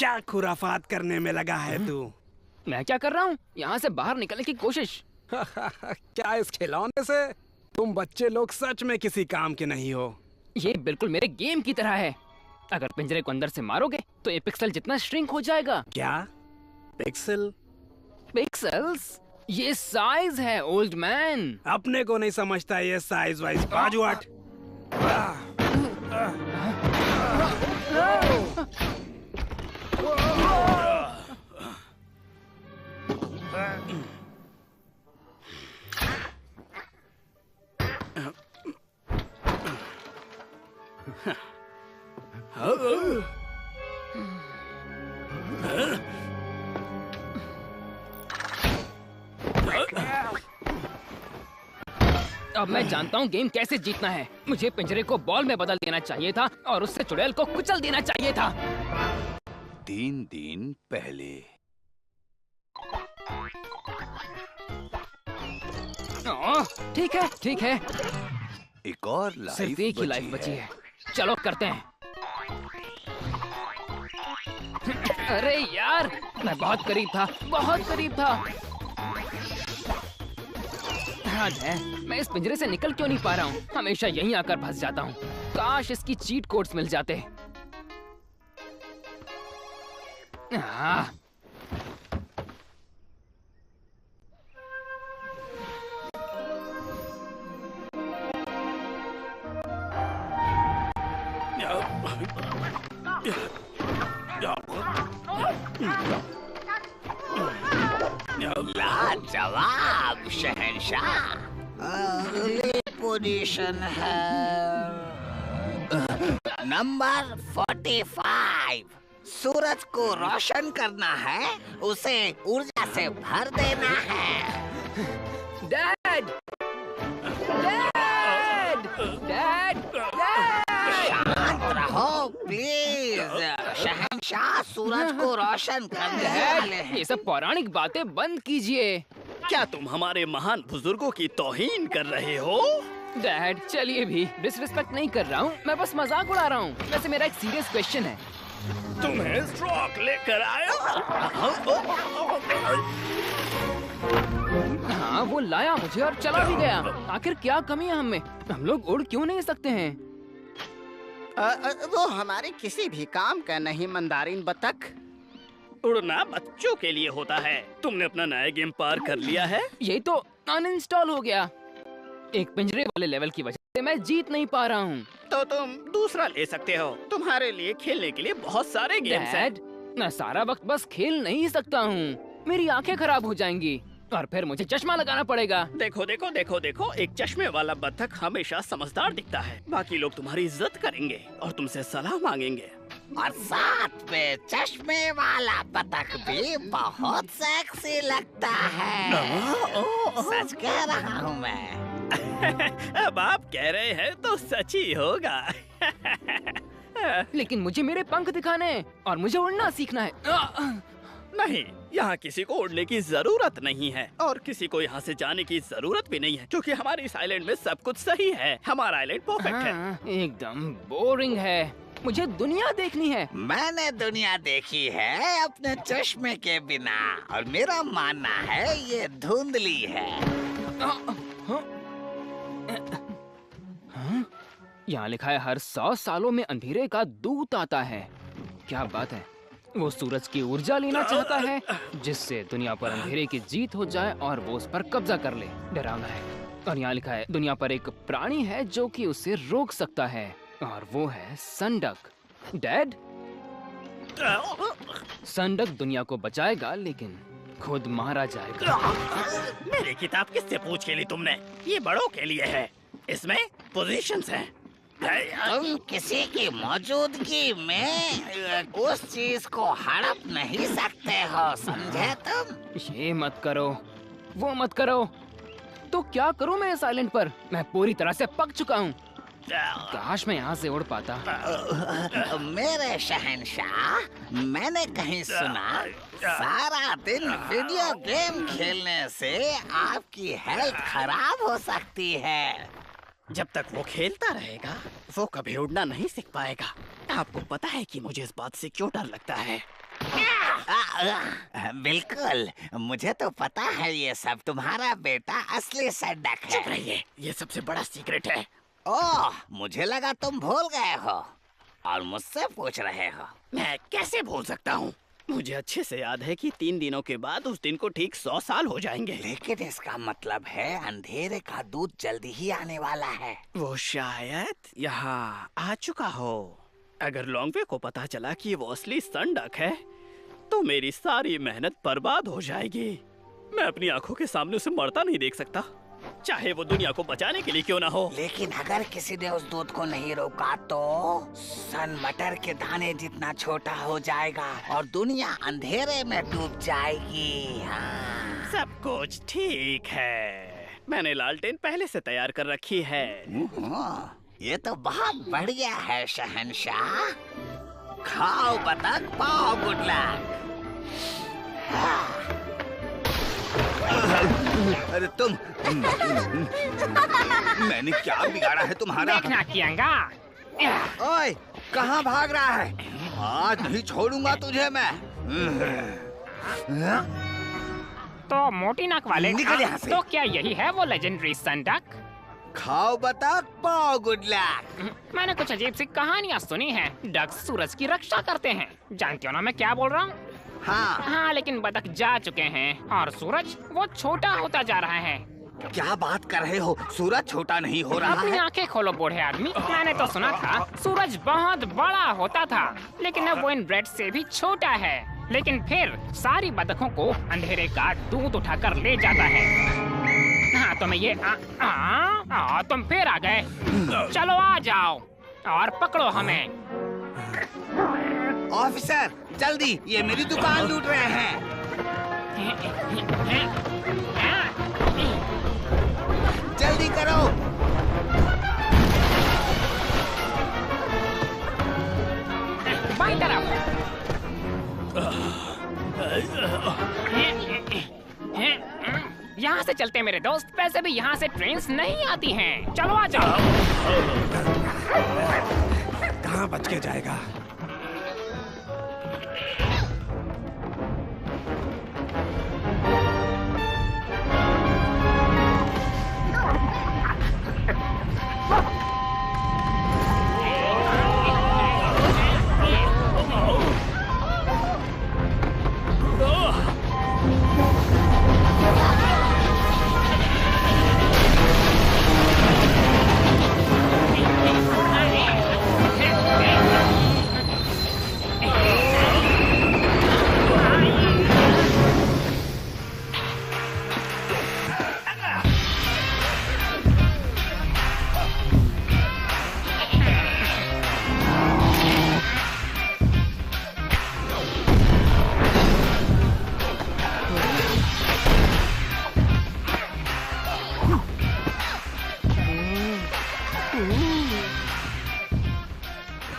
क्या खुराफात करने में लगा है तू? मैं क्या कर रहा हूँ? यहाँ से बाहर निकलने की कोशिश। क्या इस खिलौने से? तुम बच्चे लोग सच में किसी काम के नहीं हो। ये बिल्कुल मेरे गेम की तरह है। अगर पिंजरे को अंदर से मारोगे तो ये पिक्सल जितना श्रिंक हो जाएगा। क्या पिक्सल? पिक्सल्स? ये साइज है ओल्ड मैन। अपने को नहीं समझता ये साइज वाइज। बाजू हट। अब मैं जानता हूँ गेम कैसे जीतना है। मुझे पिंजरे को बॉल में बदल देना चाहिए था और उससे चुड़ैल को कुचल देना चाहिए था। 3 दिन पहले। ठीक है ठीक है। एक और लाइफ सिर्फ एक ही लाइफ बची है। चलो करते हैं। अरे यार, मैं बहुत करीब था, बहुत करीब था। हद है, मैं इस पिंजरे से निकल क्यों नहीं पा रहा हूँ? हमेशा यहीं आकर फंस जाता हूँ। काश इसकी चीट कोड्स मिल जाते। लाजवाब शहंशाह। अगली पोजीशन है नंबर 45। सूरज को रोशन करना है, उसे ऊर्जा से भर देना है। डैड! डैड! डैड! डैड! शांत रहो प्लीज। शहंशाह सूरज को रोशन करने वाले हैं। ये सब पौराणिक बातें बंद कीजिए। क्या तुम हमारे महान बुजुर्गों की तौहीन कर रहे हो? डैड, चलिए भी। डिसरिस्पेक्ट नहीं कर रहा हूँ, मैं बस मजाक उड़ा रहा हूँ। वैसे मेरा एक सीरियस क्वेश्चन है। तुम्हें स्ट्रोक लेकर आया? हाँ, वो लाया मुझे और चला भी गया। आखिर क्या कमी है हमें? हम लोग उड़ क्यों नहीं सकते हैं? वो हमारे किसी भी काम का नहीं, मंदारिन बतख। उड़ना बच्चों के लिए होता है। तुमने अपना नया गेम पार कर लिया है। ये तो अनइंस्टॉल हो गया। एक पिंजरे वाले लेवल की वजह से मैं जीत नहीं पा रहा हूँ। तो तुम दूसरा ले सकते हो। तुम्हारे लिए खेलने के लिए बहुत सारे गेम्स हैं। डैड, मैं सारा वक्त बस खेल नहीं सकता हूँ। मेरी आंखें खराब हो जाएंगी और फिर मुझे चश्मा लगाना पड़ेगा। देखो देखो देखो देखो, एक चश्मे वाला बत्तख हमेशा समझदार दिखता है। बाकी लोग तुम्हारी इज्जत करेंगे और तुमसे सलाह मांगेंगे। और साथ में चश्मे वाला बतख भी बहुत सेक्सी लगता है। सच कह रहा हूँ मैं। अब आप कह रहे हैं तो सच ही होगा। लेकिन मुझे मेरे पंख दिखाने हैं और मुझे उड़ना सीखना है। नहीं, यहाँ किसी को उड़ने की जरूरत नहीं है और किसी को यहाँ से जाने की जरूरत भी नहीं है, क्योंकि हमारे इस आइलैंड में सब कुछ सही है। हमारा आइलैंड परफेक्ट है। एकदम बोरिंग है। मुझे दुनिया देखनी है। मैंने दुनिया देखी है अपने चश्मे के बिना और मेरा मानना है ये धुंधली है। यहाँ लिखा है हर 100 सालों में अंधेरे का दूत आता है। क्या बात है, वो सूरज की ऊर्जा लेना चाहता है जिससे दुनिया पर अंधेरे की जीत हो जाए और वो उस पर कब्जा कर ले। डरावना है। और यहाँ लिखा है दुनिया पर एक प्राणी है जो कि उसे रोक सकता है और वो है संडक। डैड, संडक दुनिया को बचाएगा लेकिन खुद मारा जाएगा। मेरी किताब किससे पूछ के ली तुमने? ये बड़ों के लिए है। इसमें पोजीशंस हैं। तुम किसी की मौजूदगी में उस चीज को हड़प नहीं सकते हो, समझे तुम? ये मत करो, वो मत करो। तो क्या करूं मैं इस आइलैंड पर? मैं पूरी तरह से पक चुका हूँ। काश मैं यहाँ से उड़ पाता। मेरे शहंशाह, मैंने कहीं सुना सारा दिन वीडियो गेम खेलने से आपकी हेल्थ खराब हो सकती है। जब तक वो खेलता रहेगा वो कभी उड़ना नहीं सीख पाएगा। आपको पता है कि मुझे इस बात से क्यों डर लगता है? बिल्कुल, मुझे तो पता है ये सब। तुम्हारा बेटा असली सैंडक है। चुप रहिए, ये सबसे बड़ा सीक्रेट है। ओह, मुझे लगा तुम भूल गए हो और मुझसे पूछ रहे हो। मैं कैसे भूल सकता हूँ? मुझे अच्छे से याद है कि 3 दिनों के बाद उस दिन को ठीक 100 साल हो जाएंगे। लेकिन इसका मतलब है अंधेरे का दूत जल्दी ही आने वाला है। वो शायद यहाँ आ चुका हो। अगर लॉन्गवे को पता चला कि वो असली सैंडक है तो मेरी सारी मेहनत बर्बाद हो जाएगी। मैं अपनी आंखों के सामने उसे मरता नहीं देख सकता, चाहे वो दुनिया को बचाने के लिए क्यों ना हो। लेकिन अगर किसी ने उस दूत को नहीं रोका तो सन मटर के दाने जितना छोटा हो जाएगा और दुनिया अंधेरे में डूब जाएगी। हाँ। सब कुछ ठीक है, मैंने लालटेन पहले से तैयार कर रखी है। ये तो बहुत बढ़िया है शहंशाह। खाओ बतख, पाओ गुड लक। अरे तुम मैंने क्या बिगाड़ा है तुम्हारा? देखना कियांगा। ओए, कहाँ भाग रहा है? आज नहीं छोड़ूंगा तुझे मैं। तो मोटी नाक वाले, निकल यहाँ से। तो क्या यही है वो लेजेंडरी सैंडक? खाओ बतख, पाओ गुड लक। मैंने कुछ अजीब सी कहानियाँ सुनी हैं। डक्स सूरज की रक्षा करते हैं। जानती हो ना मैं क्या बोल रहा हूँ? हाँ, लेकिन बतख जा चुके हैं और सूरज वो छोटा होता जा रहा है। क्या बात कर रहे हो? सूरज छोटा नहीं हो रहा अपनी है। आंखें खोलो बूढ़े आदमी। मैंने तो सुना था सूरज बहुत बड़ा होता था, लेकिन अब वो इन ब्रेड से भी छोटा है। लेकिन फिर सारी बतखों को अंधेरे का दूध उठाकर ले जाता है। हाँ, तो मैं ये तुम फिर आ गए। चलो आ जाओ और पकड़ो हमें। ऑफिसर, जल्दी, ये मेरी दुकान लूट रहे हैं। जल्दी करो। बाईं तरफ। यहाँ से चलते मेरे दोस्त। वैसे भी यहाँ से ट्रेन्स नहीं आती हैं। चलो आ जाओ। कहाँ बच के जाएगा?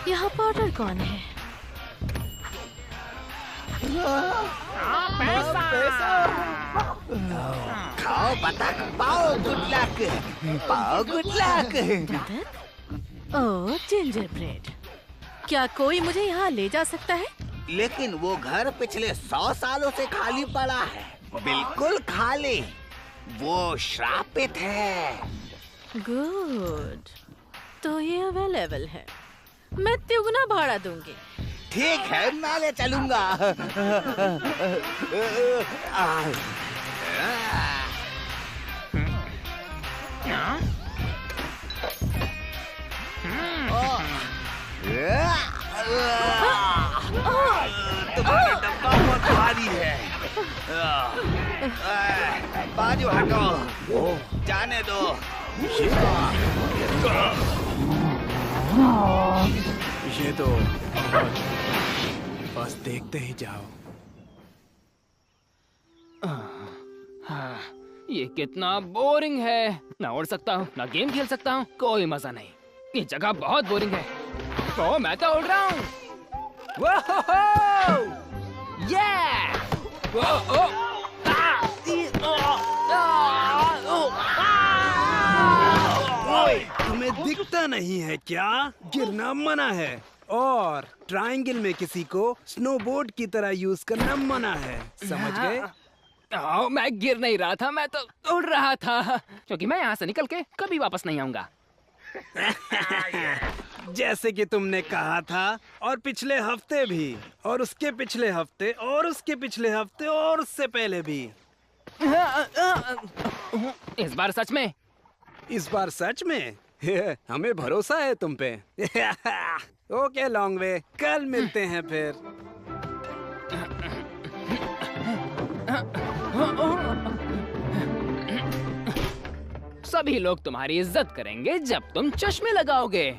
यहाँ पॉटर कौन है? खाओ बतख, पाओ गुड लक। पाओ गुड लक। ओह, जिंजर ब्रेड। क्या कोई मुझे यहाँ ले जा सकता है? लेकिन वो घर पिछले 100 सालों से खाली पड़ा है। बिल्कुल खाली। वो श्रापित है। गुड, तो ये अवेलेबल है। मैं तिगुना भाड़ा दूंगी। ठीक है, मैं ले चलूंगा। तुम्हारा डब्बा बहुत भारी है। बाजू हटो, जाने दो। ये तो बस देखते ही जाओ। हाँ, ये कितना बोरिंग है। ना उड़ सकता हूँ, ना गेम खेल सकता हूँ, कोई मजा नहीं। ये जगह बहुत बोरिंग है। तो मैं तो उड़ रहा हूँ। ओए, तुम्हें दिखता नहीं है क्या? गिरना मना है। और ट्रायंगल में किसी को स्नोबोर्ड की तरह यूज करना मना है, समझ गए? मैं गिर नहीं रहा था, मैं तो उड़ रहा था, क्योंकि मैं यहाँ से निकल के कभी वापस नहीं आऊंगा। जैसे कि तुमने कहा था, और पिछले हफ्ते भी, और उसके पिछले हफ्ते, और उसके पिछले हफ्ते, और उससे पहले भी। इस बार सच में? इस बार सच में? हमें भरोसा है तुम पे। ओके लॉन्ग वे, कल मिलते हैं फिर। सभी लोग तुम्हारी इज्जत करेंगे जब तुम चश्मे लगाओगे।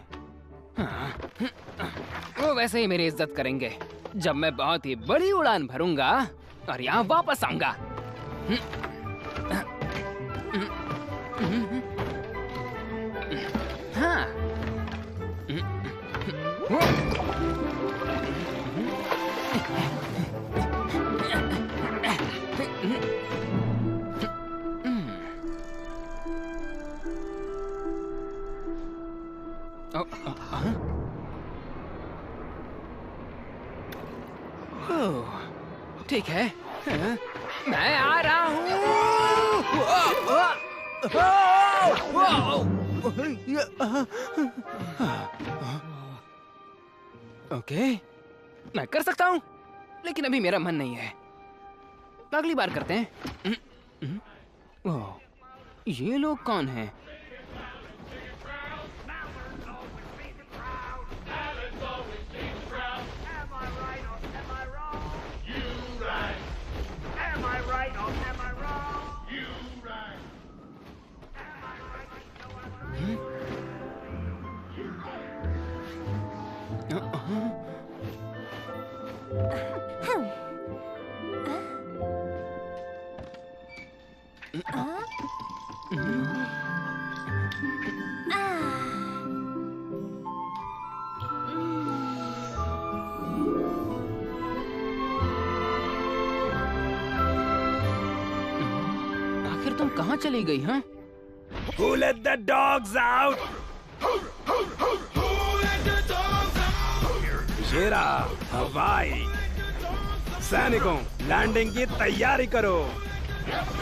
वो वैसे ही मेरी इज्जत करेंगे जब मैं बहुत ही बड़ी उड़ान भरूंगा और यहाँ वापस आऊंगा। हाँ। ठीक है, मैं आ रहा हूँ। ओके, मैं कर सकता हूँ, लेकिन अभी मेरा मन नहीं है। अगली बार करते हैं। ओह, ये लोग कौन हैं? आखिर तुम कहाँ चली गई? हाँ, Who let the dogs out? ये रहा हवाई। सैनिकों, लैंडिंग की तैयारी करो।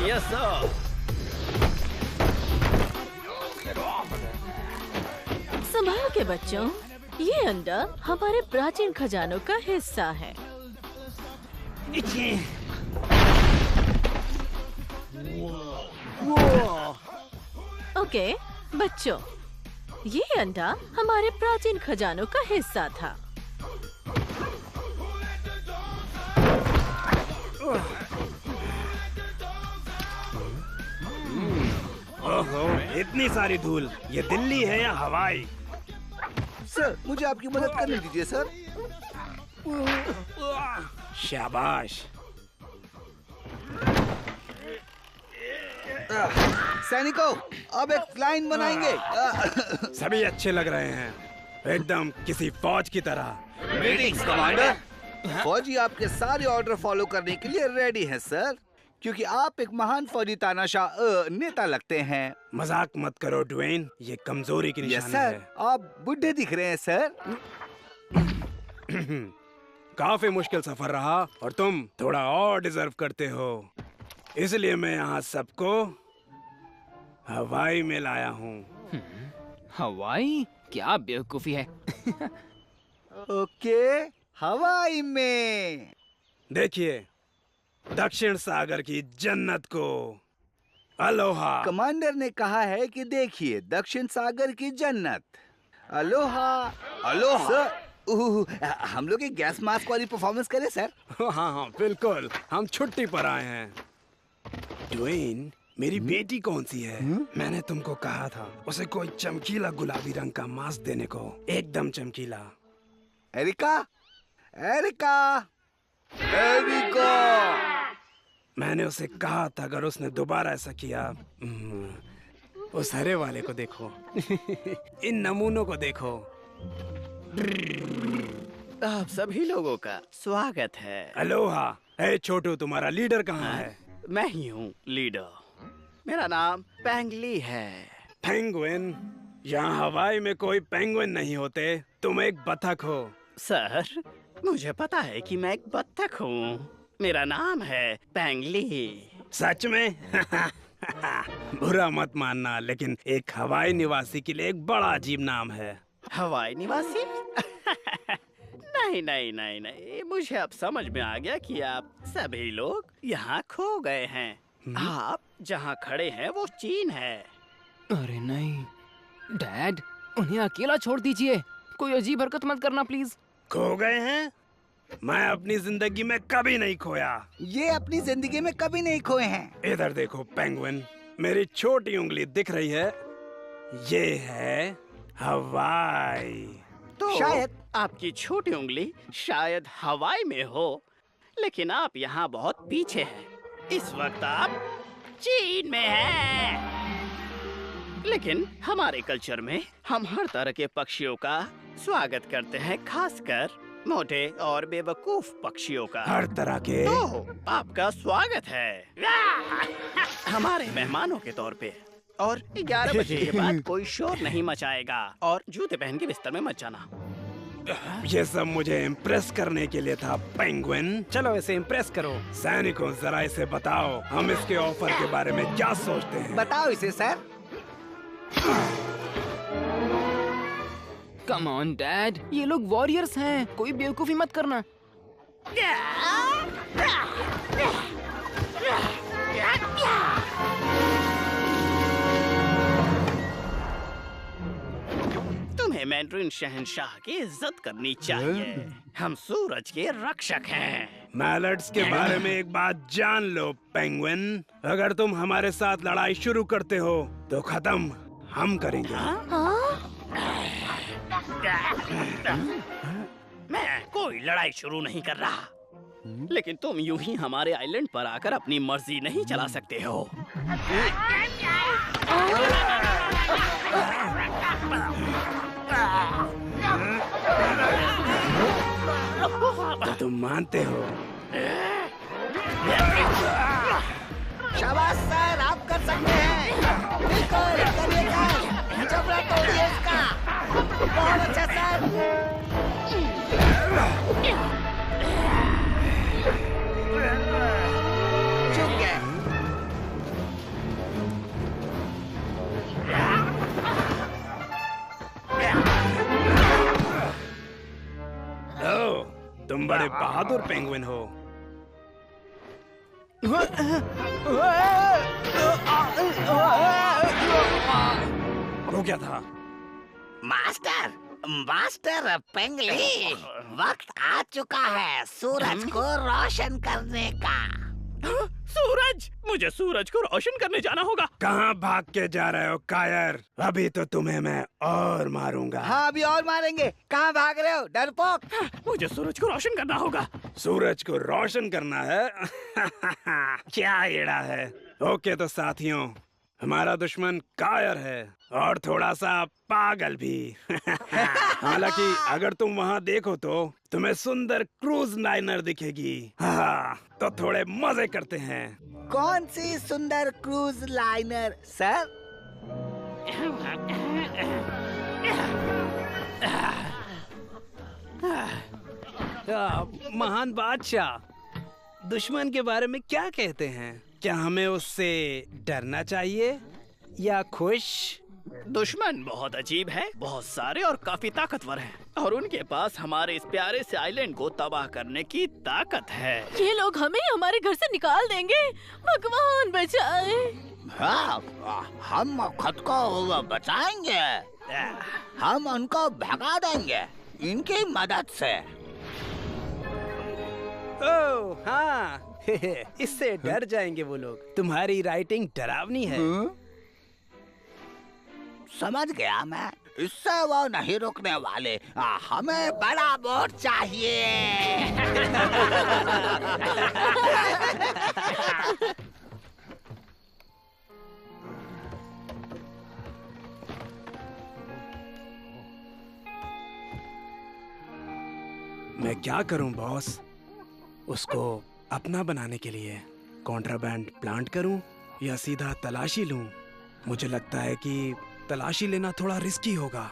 Yes sir. संभाल के बच्चों, ये अंडा हमारे प्राचीन खजानों का हिस्सा है। ओके बच्चों, ये अंडा हमारे प्राचीन खजानों का हिस्सा था। ओहो, इतनी सारी धूल। ये दिल्ली है या हवाई? सर, मुझे आपकी मदद करने दीजिए सर। शाबाश। सैनिकों, अब एक लाइन बनाएंगे। सभी अच्छे लग रहे हैं, एकदम किसी फौज की तरह। Meetings commander. फौजी आपके सारे ऑर्डर फॉलो करने के लिए रेडी हैं सर, क्योंकि आप एक महान फौजी तानाशाह नेता लगते हैं। मजाक मत करो ड्वेन, ये कमजोरी की यस निशानी सर, है। आप बुढ़े दिख रहे हैं सर। काफी मुश्किल सफर रहा और तुम थोड़ा और डिजर्व करते हो, इसलिए मैं यहाँ सबको हवाई में लाया हूँ। हवाई? क्या बेवकूफी है। ओके, हवाई में। देखिए, दक्षिण सागर की जन्नत को। अलोहा। कमांडर ने कहा है कि देखिए दक्षिण सागर की जन्नत। अलोहा। अलोहा सर, हम लोग एक गैस मास्क वाली परफॉर्मेंस करें सर? हाँ हाँ बिल्कुल, हम छुट्टी पर आए हैं। ड्वेन, मेरी बेटी कौन सी है? मैंने तुमको कहा था उसे कोई चमकीला गुलाबी रंग का मास्क देने को, एकदम चमकीला। Erica, Erica, Erica. मैंने उसे कहा था अगर उसने दोबारा ऐसा किया। उस हरे वाले को देखो। इन नमूनों को देखो। आप सभी लोगों का स्वागत है। अलोहा। ए छोटू, तुम्हारा लीडर कहाँ है? मैं ही हूँ लीडर। मेरा नाम पेंगली है। पेंगुइन? यहाँ हवाई में कोई पेंगुइन नहीं होते। तुम एक बतख हो। सर, मुझे पता है कि मैं एक बत्तख हूँ। मेरा नाम है पेंगली। सच में? बुरा मत मानना, लेकिन एक हवाई निवासी के लिए एक बड़ा अजीब नाम है। हवाई निवासी? नहीं नहीं नहीं नहीं, मुझे अब समझ में आ गया कि आप सभी लोग यहाँ खो गए हैं। आप जहाँ खड़े हैं वो चीन है। अरे नहीं डैड, उन्हें अकेला छोड़ दीजिए। कोई अजीब हरकत मत करना प्लीज। खो गए हैं? मैं अपनी जिंदगी में कभी नहीं खोया। ये अपनी जिंदगी में कभी नहीं खोए हैं। इधर देखो पेंगुइन, मेरी छोटी उंगली दिख रही है? ये है हवाई। तो शायद आपकी छोटी उंगली शायद हवाई में हो, लेकिन आप यहाँ बहुत पीछे हैं। इस वक्त आप चीन में हैं। लेकिन हमारे कल्चर में हम हर तरह के पक्षियों का स्वागत करते हैं, खासकर मोटे और बेवकूफ पक्षियों का। हर तरह के? तो आपका स्वागत है हमारे मेहमानों के तौर पे। और 11 बजे के बाद कोई शोर नहीं मचाएगा और जूते पहन के बिस्तर में मत जाना। ये सब मुझे इम्प्रेस करने के लिए था पेंगुइन। चलो इसे इम्प्रेस करो। सैनिकों, जरा इसे बताओ हम इसके ऑफर के बारे में क्या सोचते हैं। बताओ इसे सर। कम ऑन डैड, ये लोग वॉरियर्स हैं, कोई बेवकूफी मत करना। तुम्हें मैंड्रिन शहंशाह की इज्जत करनी चाहिए। हम सूरज के रक्षक हैं। मैलट्स के बारे में एक बात जान लो पेंगुइन, अगर तुम हमारे साथ लड़ाई शुरू करते हो तो खत्म हम करेंगे। मैं कोई लड़ाई शुरू नहीं कर रहा, लेकिन तुम यूं ही हमारे आइलैंड पर आकर अपनी मर्जी नहीं चला सकते हो। तो तुम मानते हो? शाबाश सर, आप कर सकते हैं। बिल्कुल करिए सर, जबड़ा तोड़िए इसका। बहुत अच्छा सर। चुप गए। ओ, तुम बड़े बहादुर पेंगुइन हो। वो क्या था? मास्टर मास्टर पेंगली, वक्त आ चुका है सूरज को रोशन करने का। सूरज? मुझे सूरज को रोशन करने जाना होगा। कहाँ भाग के जा रहे हो कायर? अभी तो तुम्हें मैं और मारूंगा। हाँ, अभी और मारेंगे। कहाँ भाग रहे हो डरपोक? मुझे सूरज को रोशन करना होगा। सूरज को रोशन करना है? क्या एड़ा है। ओके तो साथियों, हमारा दुश्मन कायर है और थोड़ा सा पागल भी। हालांकि अगर तुम वहाँ देखो तो तुम्हें सुंदर क्रूज लाइनर दिखेगी। हाँ, तो थोड़े मजे करते हैं। कौन सी सुंदर क्रूज लाइनर सर? महान बादशाह, दुश्मन के बारे में क्या कहते हैं? क्या हमें उससे डरना चाहिए या खुश? दुश्मन बहुत अजीब है, बहुत सारे और काफी ताकतवर हैं, और उनके पास हमारे इस प्यारे से आइलैंड को तबाह करने की ताकत है। ये लोग हमें हमारे घर से निकाल देंगे। भगवान बचाए। हाँ, हम खुद को बचाएंगे। हम उनको भगा देंगे इनकी मदद से। ओह हाँ, इससे डर जाएंगे वो लोग। तुम्हारी राइटिंग डरावनी है। समझ गया मैं, इससे वो नहीं रुकने वाले। हमें बड़ा बोट चाहिए। मैं क्या करूं बॉस? उसको अपना बनाने के लिए कॉन्ट्राबैंड प्लांट करूं या सीधा तलाशी लूं? मुझे लगता है कि तलाशी लेना थोड़ा रिस्की होगा।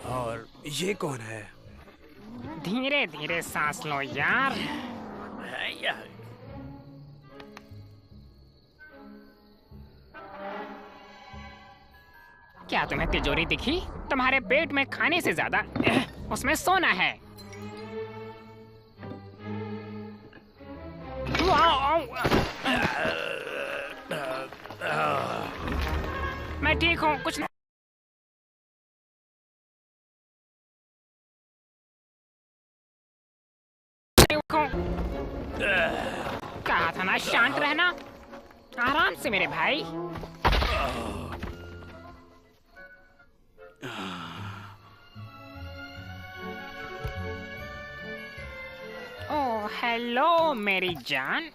और ये कौन है? धीरे धीरे सांस लो यार। क्या तुम्हें तिजोरी दिखी? तुम्हारे पेट में खाने से ज्यादा उसमें सोना है। मैं ठीक हूँ, कुछ नहीं। कहा था ना शांत रहना। आराम से मेरे भाई। ओह हेलो मेरी जान।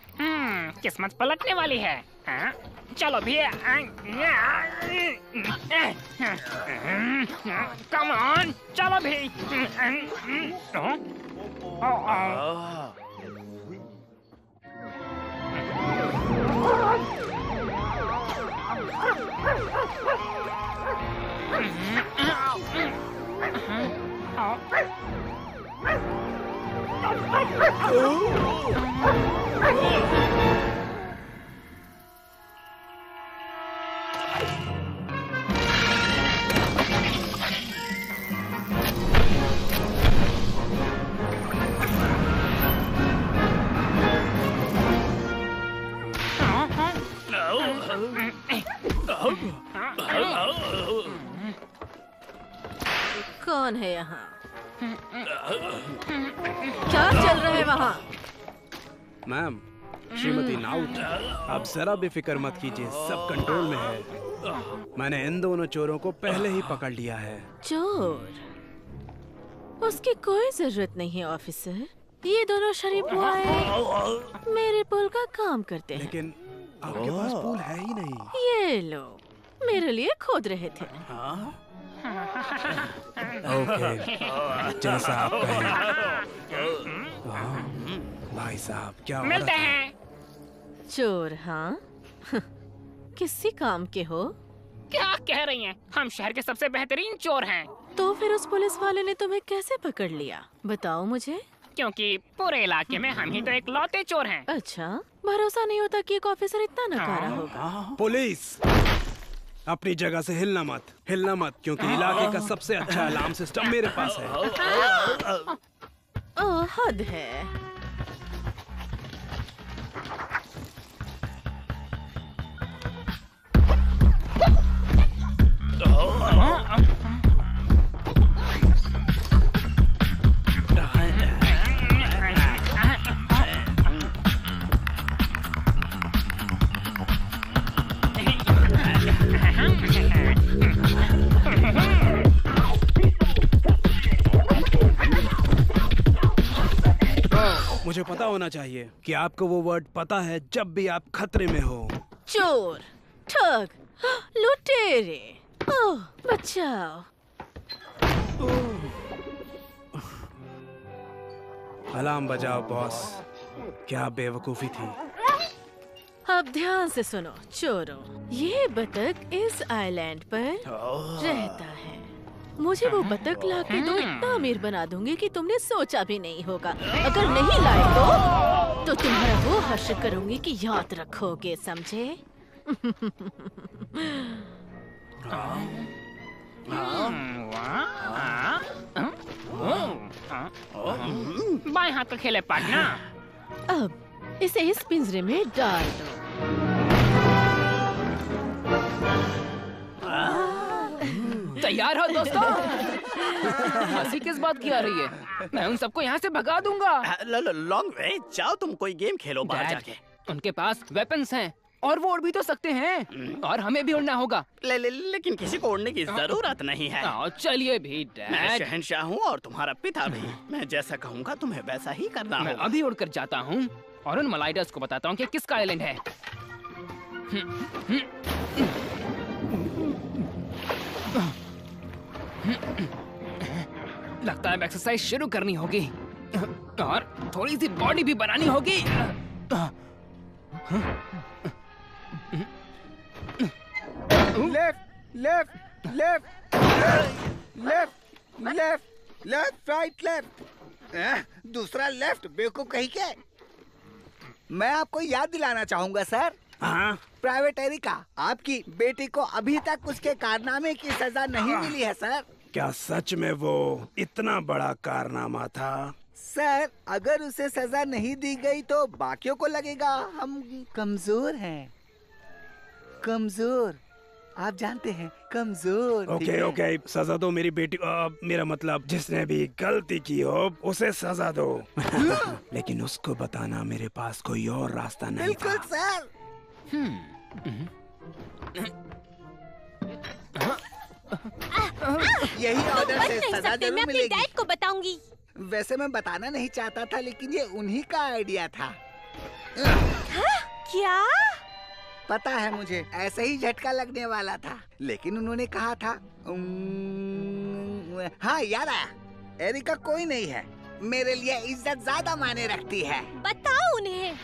किस्मत पलटने वाली है। हाँ? चलो भी। कम ऑन, चलो भी। कौन है यहाँ? क्या चल रहा है वहाँ? मैम, श्रीमती नाउट, आप जरा भी फिक्र मत कीजिए, सब कंट्रोल में है। मैंने इन दोनों चोरों को पहले ही पकड़ लिया है। चोर? उसकी कोई जरूरत नहीं है ऑफिसर। ये दोनों शरीफ बुआए मेरे पुल का काम करते हैं। लेकिन आपके पास पुल है ही नहीं। ये लो, मेरे लिए खोद रहे थे। ओके, जैसा आप कहें। भाई साहब, क्या हो मिलते रहा है? हैं। चोर? हाँ। किसी काम के हो? क्या कह रही हैं? हम शहर के सबसे बेहतरीन चोर हैं। तो फिर उस पुलिस वाले ने तुम्हें कैसे पकड़ लिया? बताओ मुझे। क्योंकि पूरे इलाके में हम ही तो एक लौते चोर हैं। अच्छा, भरोसा नहीं होता कि एक ऑफिसर इतना नकारा होगा। पुलिस, अपनी जगह से हिलना मत, हिलना मत, क्योंकि इलाके का सबसे अच्छा अलार्म सिस्टम मेरे पास है। ओह, हद है। मुझे पता होना चाहिए कि आपको वो वर्ड पता है जब भी आप खतरे में हो। चोर, ठग, लुटेरे। ओह, बचाओ। अलार्म बजाओ बॉस। क्या बेवकूफी थी। अब ध्यान से सुनो चोरों, ये बतख इस आइलैंड पर रहता है। मुझे वो बतख ला के दो, इतना अमीर बना दूंगी कि तुमने सोचा भी नहीं होगा। अगर नहीं लाए तो तुम्हारा वो हश्र करूंगी कि याद रखोगे, समझे? बाएं हाथ का खेल है पाटना। अब इसे इस पिंजरे में डाल दो। तैयार हो दोस्तों? हंसी किस बात की आ रही है? मैं उन सबको यहाँ से भगा दूंगा। लॉन्ग वे, जाओ तुम कोई गेम खेलो बाहर डैड, जाके। उनके पास वेपन्स हैं और वो उड़ भी तो सकते हैं, और हमें भी उड़ना होगा। लेकिन किसी को उड़ने की जरूरत नहीं है। चलिए भी मैं डैड, शहंशाह हूँ और तुम्हारा पिता भी। मैं जैसा कहूँगा तुम्हें वैसा ही करना मैं होगा। अभी उड़कर जाता हूँ और उन मलाइडर्स को बताता हूँ कि किसका आइलैंड है। लगता है एक्सरसाइज शुरू करनी होगी और थोड़ी सी बॉडी भी बनानी होगी। Left left left left left left right left, दूसरा लेफ्ट, बेवकूफ कहीं के। मैं आपको याद दिलाना चाहूंगा सर, हाँ प्राइवेट एरिका, आपकी बेटी को अभी तक उसके कारनामे की सजा नहीं मिली है सर। क्या सच में वो इतना बड़ा कारनामा था? सर, अगर उसे सजा नहीं दी गई तो बाकियों को लगेगा हम कमजोर हैं। कमजोर, आप जानते हैं, कमजोर। ठीक ओके है? ओके, सजा दो मेरी बेटी, मेरा मतलब जिसने भी गलती की हो उसे सजा दो। लेकिन उसको बताना मेरे पास कोई और रास्ता नहीं बिल्कुल था। सर। यही ऑर्डर से सजा जरूर मिलेगी। डैड को बताऊंगी। वैसे मैं बताना नहीं चाहता था, लेकिन ये उन्हीं का आइडिया था। क्या? पता है मुझे, ऐसे ही झटका लगने वाला था, लेकिन उन्होंने कहा था हाँ याद आया, एरिका कोई नहीं है, मेरे लिए इज्जत ज्यादा मायने रखती है। बताओ उन्हें।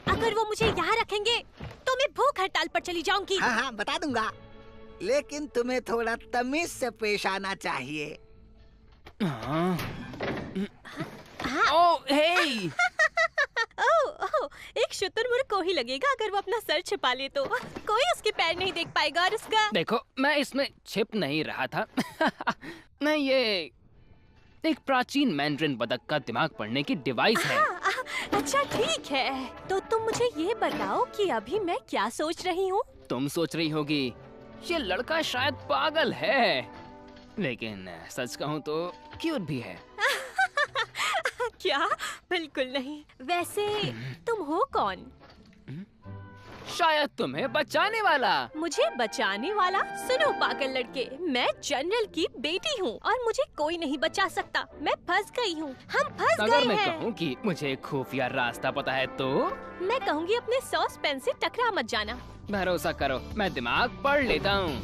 अगर वो मुझे यहाँ रखेंगे तो मैं भूख हड़ताल पर चली जाऊंगी। हाँ हाँ बता दूंगा, लेकिन तुम्हें थोड़ा तमीज से पेश आना चाहिए। ओह हे! ओह, एक शुतुरमुर्ग को ही लगेगा अगर वो अपना सर छिपा ले तो कोई उसके पैर नहीं देख पाएगा। और उसका देखो, मैं इसमें छिप नहीं रहा था। नहीं, ये एक प्राचीन मैंड्रिन बतख का दिमाग पढ़ने की डिवाइस है। अच्छा ठीक है, तो तुम मुझे ये बताओ कि अभी मैं क्या सोच रही हूँ। तुम सोच रही होगी ये लड़का शायद पागल है, लेकिन सच कहूँ तो क्यूट भी है। क्या? बिल्कुल नहीं। वैसे तुम हो कौन? शायद तुम्हें बचाने वाला। मुझे बचाने वाला? सुनो पागल लड़के, मैं जनरल की बेटी हूँ और मुझे कोई नहीं बचा सकता। मैं फंस गई हूँ, हम फंस अगर गए मैं हैं। कहूँ कि मुझे खुफिया रास्ता पता है तो? मैं कहूँगी अपने सॉस पेन से टकरा मत जाना। भरोसा करो, मैं दिमाग पढ़ लेता हूँ।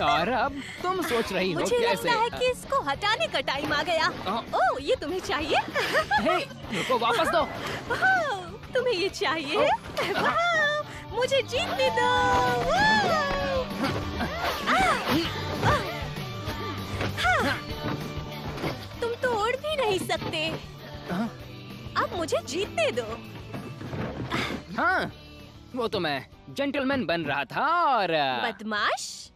और अब तुम सोच रही हो मुझे कैसे? लगता है कि इसको हटाने का टाइम आ गया। ओह, ये तुम्हें चाहिए? हे, रुको, वापस दो। वाह, तुम्हें ये चाहिए? वाह, मुझे जीतने दो। तुम तो उड़ भी नहीं सकते। अब मुझे जीतने दो। हाँ, वो तो मैं जेंटलमैन बन रहा था और बदमाश,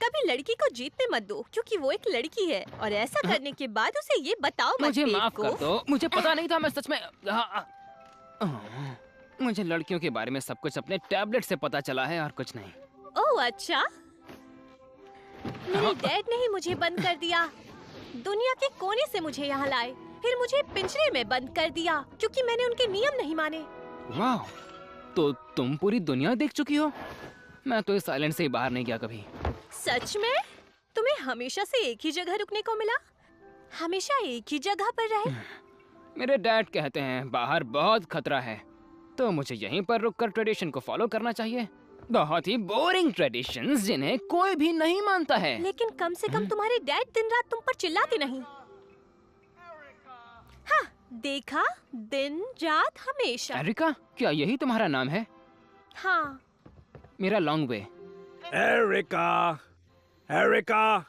कभी लड़की को जीतने मत दो, क्योंकि वो एक लड़की है और ऐसा करने के बाद उसे ये बताओ मत। मुझे माफ कर बेवकूफ। दो, मुझे पता नहीं था, मैं सच में मुझे लड़कियों के बारे में सब कुछ अपने टैबलेट से पता चला है और कुछ नहीं। ओह अच्छा, मेरे डैड ने ही मुझे बंद कर दिया। दुनिया के कोने से मुझे यहाँ लाए, फिर मुझे पिंजरे में बंद कर दिया क्योंकि मैंने उनके नियम नहीं माने। वाह, तो तुम पूरी दुनिया देख चुकी हो? मैं तो इस आइलैंड से ही बाहर नहीं गया कभी। सच में? तुम्हें हमेशा से एक ही जगह रुकने को मिला? हमेशा एक ही जगह पर रहे? मेरे डैड कहते हैं बाहर बहुत खतरा है, तो मुझे यहीं पर रुककर ट्रेडिशन को फॉलो करना चाहिए। बहुत ही बोरिंग ट्रेडिशंस जिन्हें कोई भी नहीं मानता है। लेकिन कम से कम तुम्हारे डैड दिन रात तुम पर चिल्लाते नहीं। हाँ, देखा, दिन रात हमेशा। एरिका, क्या यही तुम्हारा नाम है? हाँ। मेरा लॉन्ग वे। एरिका, एरिका,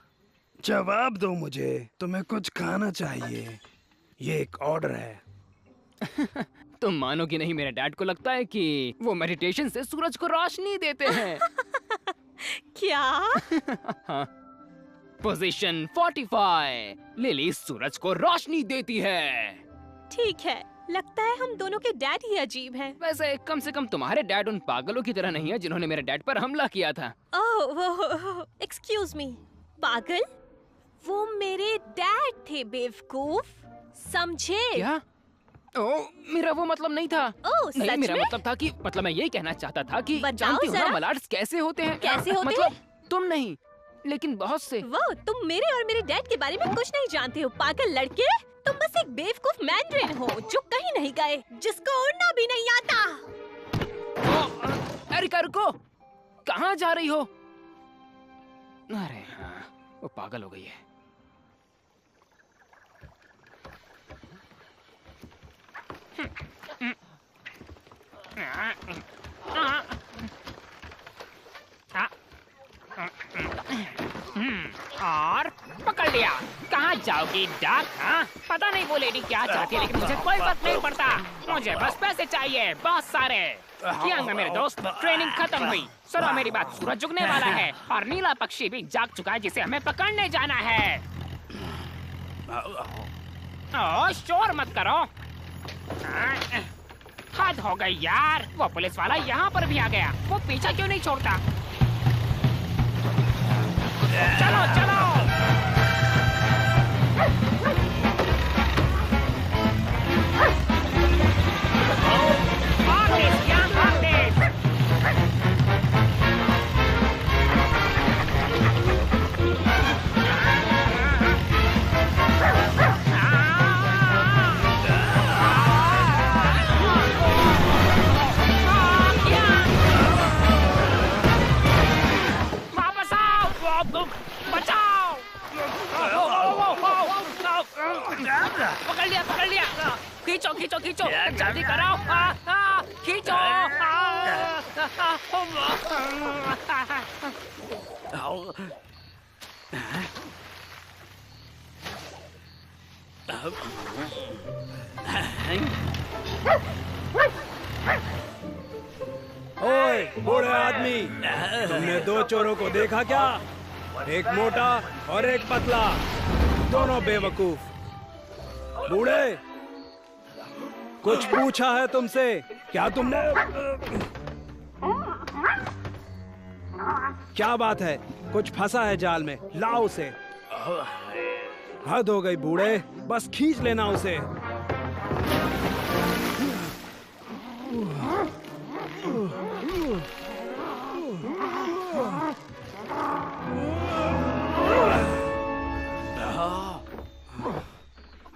जवाब दो मुझे, तुम्हें कुछ खाना चाहिए। ये एक ऑर्डर है। तुम मानोगी नहीं, मेरे डैड को लगता है कि वो मेडिटेशन से सूरज को रोशनी देते हैं। क्या? हाँ। पोजीशन 45, लिली सूरज को रोशनी देती है। ठीक है, लगता है हम दोनों के डैड ही अजीब हैं। वैसे कम से कम तुम्हारे डैड उन पागलों की तरह नहीं है जिन्होंने मेरे डैड पर हमला किया था। ओह, एक्सक्यूज मी, पागल? वो मेरे डैड थे बेवकूफ, समझे? क्या? ओह, मेरा वो मतलब नहीं था। ओह, नहीं, सच मेरा में? मतलब था कि मैं यही कहना चाहता था कि बताओ जानती हो ना जरा। मलाड्स कैसे होते हैं? कैसे होते मतलब, हैं? तुम नहीं, लेकिन बहुत से। वो तुम मेरे और मेरे डैड के बारे में कुछ नहीं जानते हो पागल लड़के। तुम बस एक बेवकूफ मैंड्रिन हो जो कहीं नहीं गए, जिसको उड़ना भी नहीं आता। एरिका रुको, कहाँ जा रही हो? अरे हाँ, वो पागल हो गई है। और पकड़ लिया। कहाँ जाओगी डक? हाँ, पता नहीं वो लेडी क्या चाहती है, लेकिन मुझे कोई फर्क नहीं पड़ता। मुझे बस पैसे चाहिए, बहुत सारे। कियांगा मेरे दोस्त, ट्रेनिंग खत्म हुई। सुनो मेरी बात, सूरज उगने वाला है और नीला पक्षी भी जाग चुका है, जिसे हमें पकड़ने जाना है। ओह, शोर मत करो। हद हो गई यार, वो पुलिस वाला यहाँ पर भी आ गया। वो पीछा क्यों नहीं छोड़ता? चलो चलो। पकड़ लिया। खींचो खींचो खींचो, जल्दी करो। खींचो। ओए बूढ़े आदमी, तुमने दो चोरों को देखा क्या? एक मोटा और एक पतला, दोनों बेवकूफ। बूढ़े, कुछ पूछा है तुमसे? क्या तुमने? क्या बात है? कुछ फंसा है जाल में, लाओ उसे। हद हो गई बूढ़े, बस खींच लेना उसे।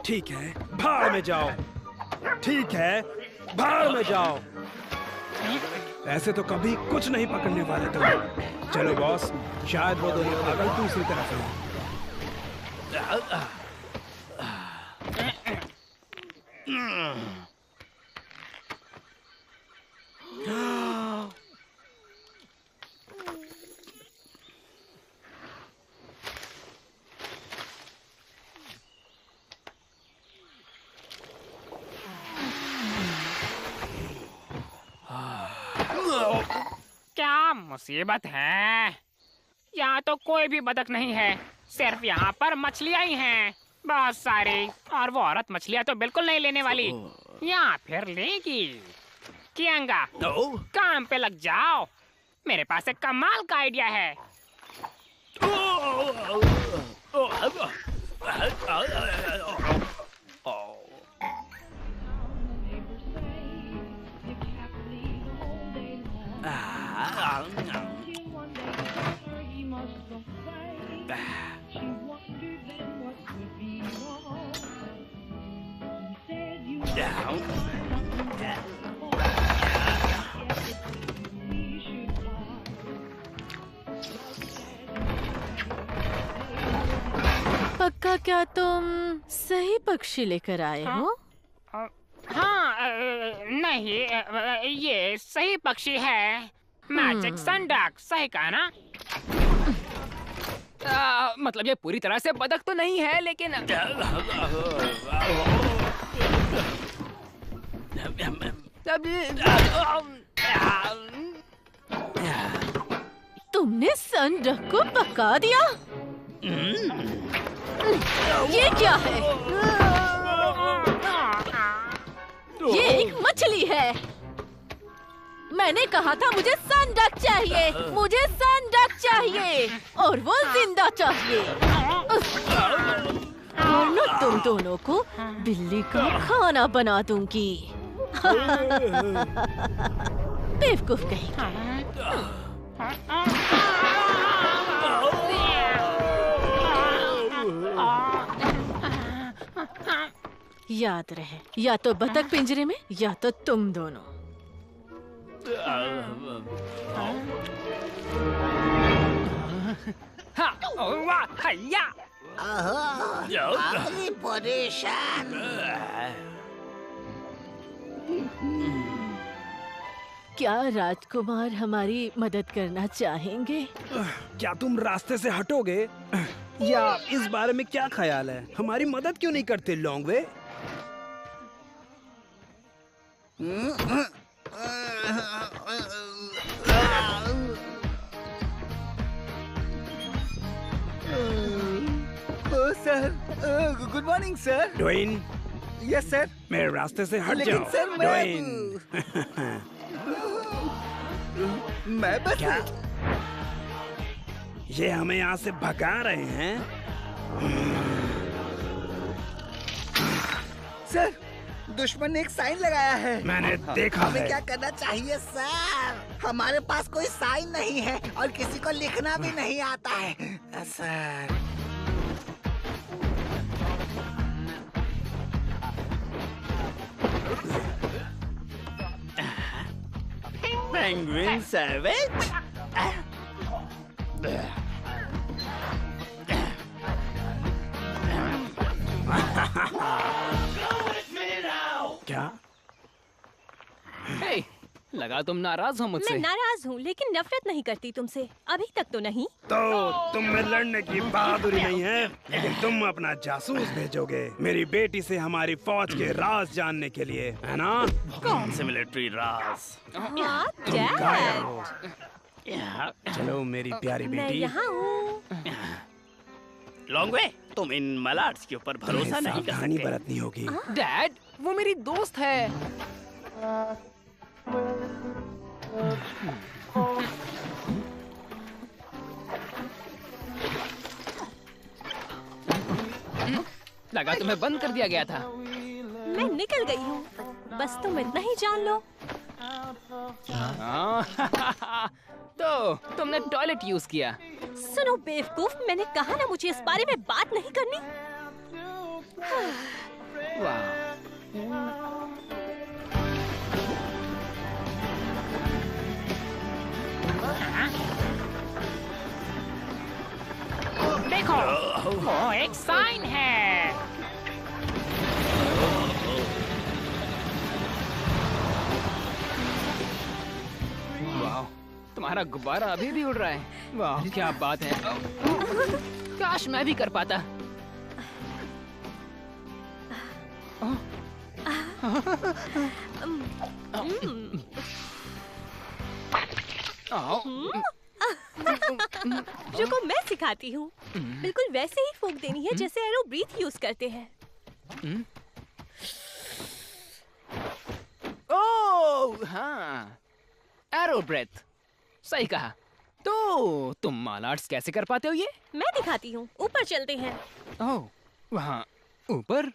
ठीक है, भाड़ में जाओ। ठीक है, भाड़ में जाओ। ऐसे तो कभी कुछ नहीं पकड़ने वाले तुम। चलो बॉस, शायद वो दोनों पागल दूसरी तरफ हैं। क्या मुसीबत है? यहाँ तो कोई भी बतख नहीं है, सिर्फ यहाँ पर मछलियाँ ही हैं, बहुत सारी। और वो औरत मछलियाँ तो बिल्कुल नहीं लेने वाली, यहाँ फिर लेगी। कियांगा, काम पे लग जाओ, मेरे पास एक कमाल का आइडिया है। पक्का क्या तुम सही पक्षी लेकर आए हो? हाँ, नहीं, ये सही पक्षी है। मैजिक सनडक, सही कहा ना? मतलब ये पूरी तरह से बतख तो नहीं है, लेकिन तुमने सनडक को पका दिया? ये क्या है? ये एक मछली है। मैंने कहा था मुझे सनडक चाहिए, मुझे सनडक चाहिए, और वो जिंदा चाहिए। वरना तुम दोनों को बिल्ली का खाना बना दूंगी। बेवकूफ कहीं। याद रहे, या तो बतख पिंजरे में, या तो तुम दोनों। हाँ, वाह, हैया। आखिरी पोजीशन। क्या राजकुमार हमारी मदद करना चाहेंगे? क्या तुम रास्ते से हटोगे या इस बारे में क्या ख्याल है? हमारी मदद क्यों नहीं करते लॉन्गवे? Sir, good morning sir. Dwayne, yes sir. मेरे रास्ते से हट लेकिन जाओ। सर ड्वेन, मैं बस क्या ये हमें यहाँ से भगा रहे हैं? सर, दुश्मन ने एक साइन लगाया है। मैंने देखा हमें है। क्या करना चाहिए सर? हमारे पास कोई साइन नहीं है और किसी को लिखना भी नहीं आता है सर। Penguin savage. क्या? हे, लगा तुम नाराज हो मैं मुझसे। नाराज हूँ लेकिन नफरत नहीं करती तुमसे, अभी तक तो नहीं। तो तुम में लड़ने की बहादुरी नहीं है, लेकिन तुम अपना जासूस भेजोगे मेरी बेटी से हमारी फौज के राज जानने के लिए, है ना? कौन से मिलिट्री राज? हाँ, गायब डैड, हो। चलो मेरी प्यारी मैं बेटी, यहाँ हूँ। लॉन्गवे, तुम इन मलाड्स के ऊपर भरोसा तुम्हें नहीं कर सावधानी सकते। बरतनी होगी। डैड, वो मेरी दोस्त है। लगा तुम्हें बंद कर दिया गया था। मैं निकल गई हूँ, बस तुम इतना ही जान लो। तो तुमने टॉयलेट यूज किया। सुनो बेवकूफ, मैंने कहा ना मुझे इस बारे में बात नहीं करनी। वाह, देखो, वो एक साइन है। वाह, तुम्हारा गुब्बारा अभी भी उड़ रहा है। वाह, क्या बात है। काश मैं भी कर पाता। रुको, मैं सिखाती हूँ। बिल्कुल वैसे ही फूंक देनी है जैसे एरो ब्रीथ यूज करते हैं। ओह हाँ, एरो ब्रेथ, सही कहा। तो तुम मालार्ट्स कैसे कर पाते हो ये? मैं दिखाती हूँ, ऊपर चलते हैं। ओह, वहाँ ऊपर?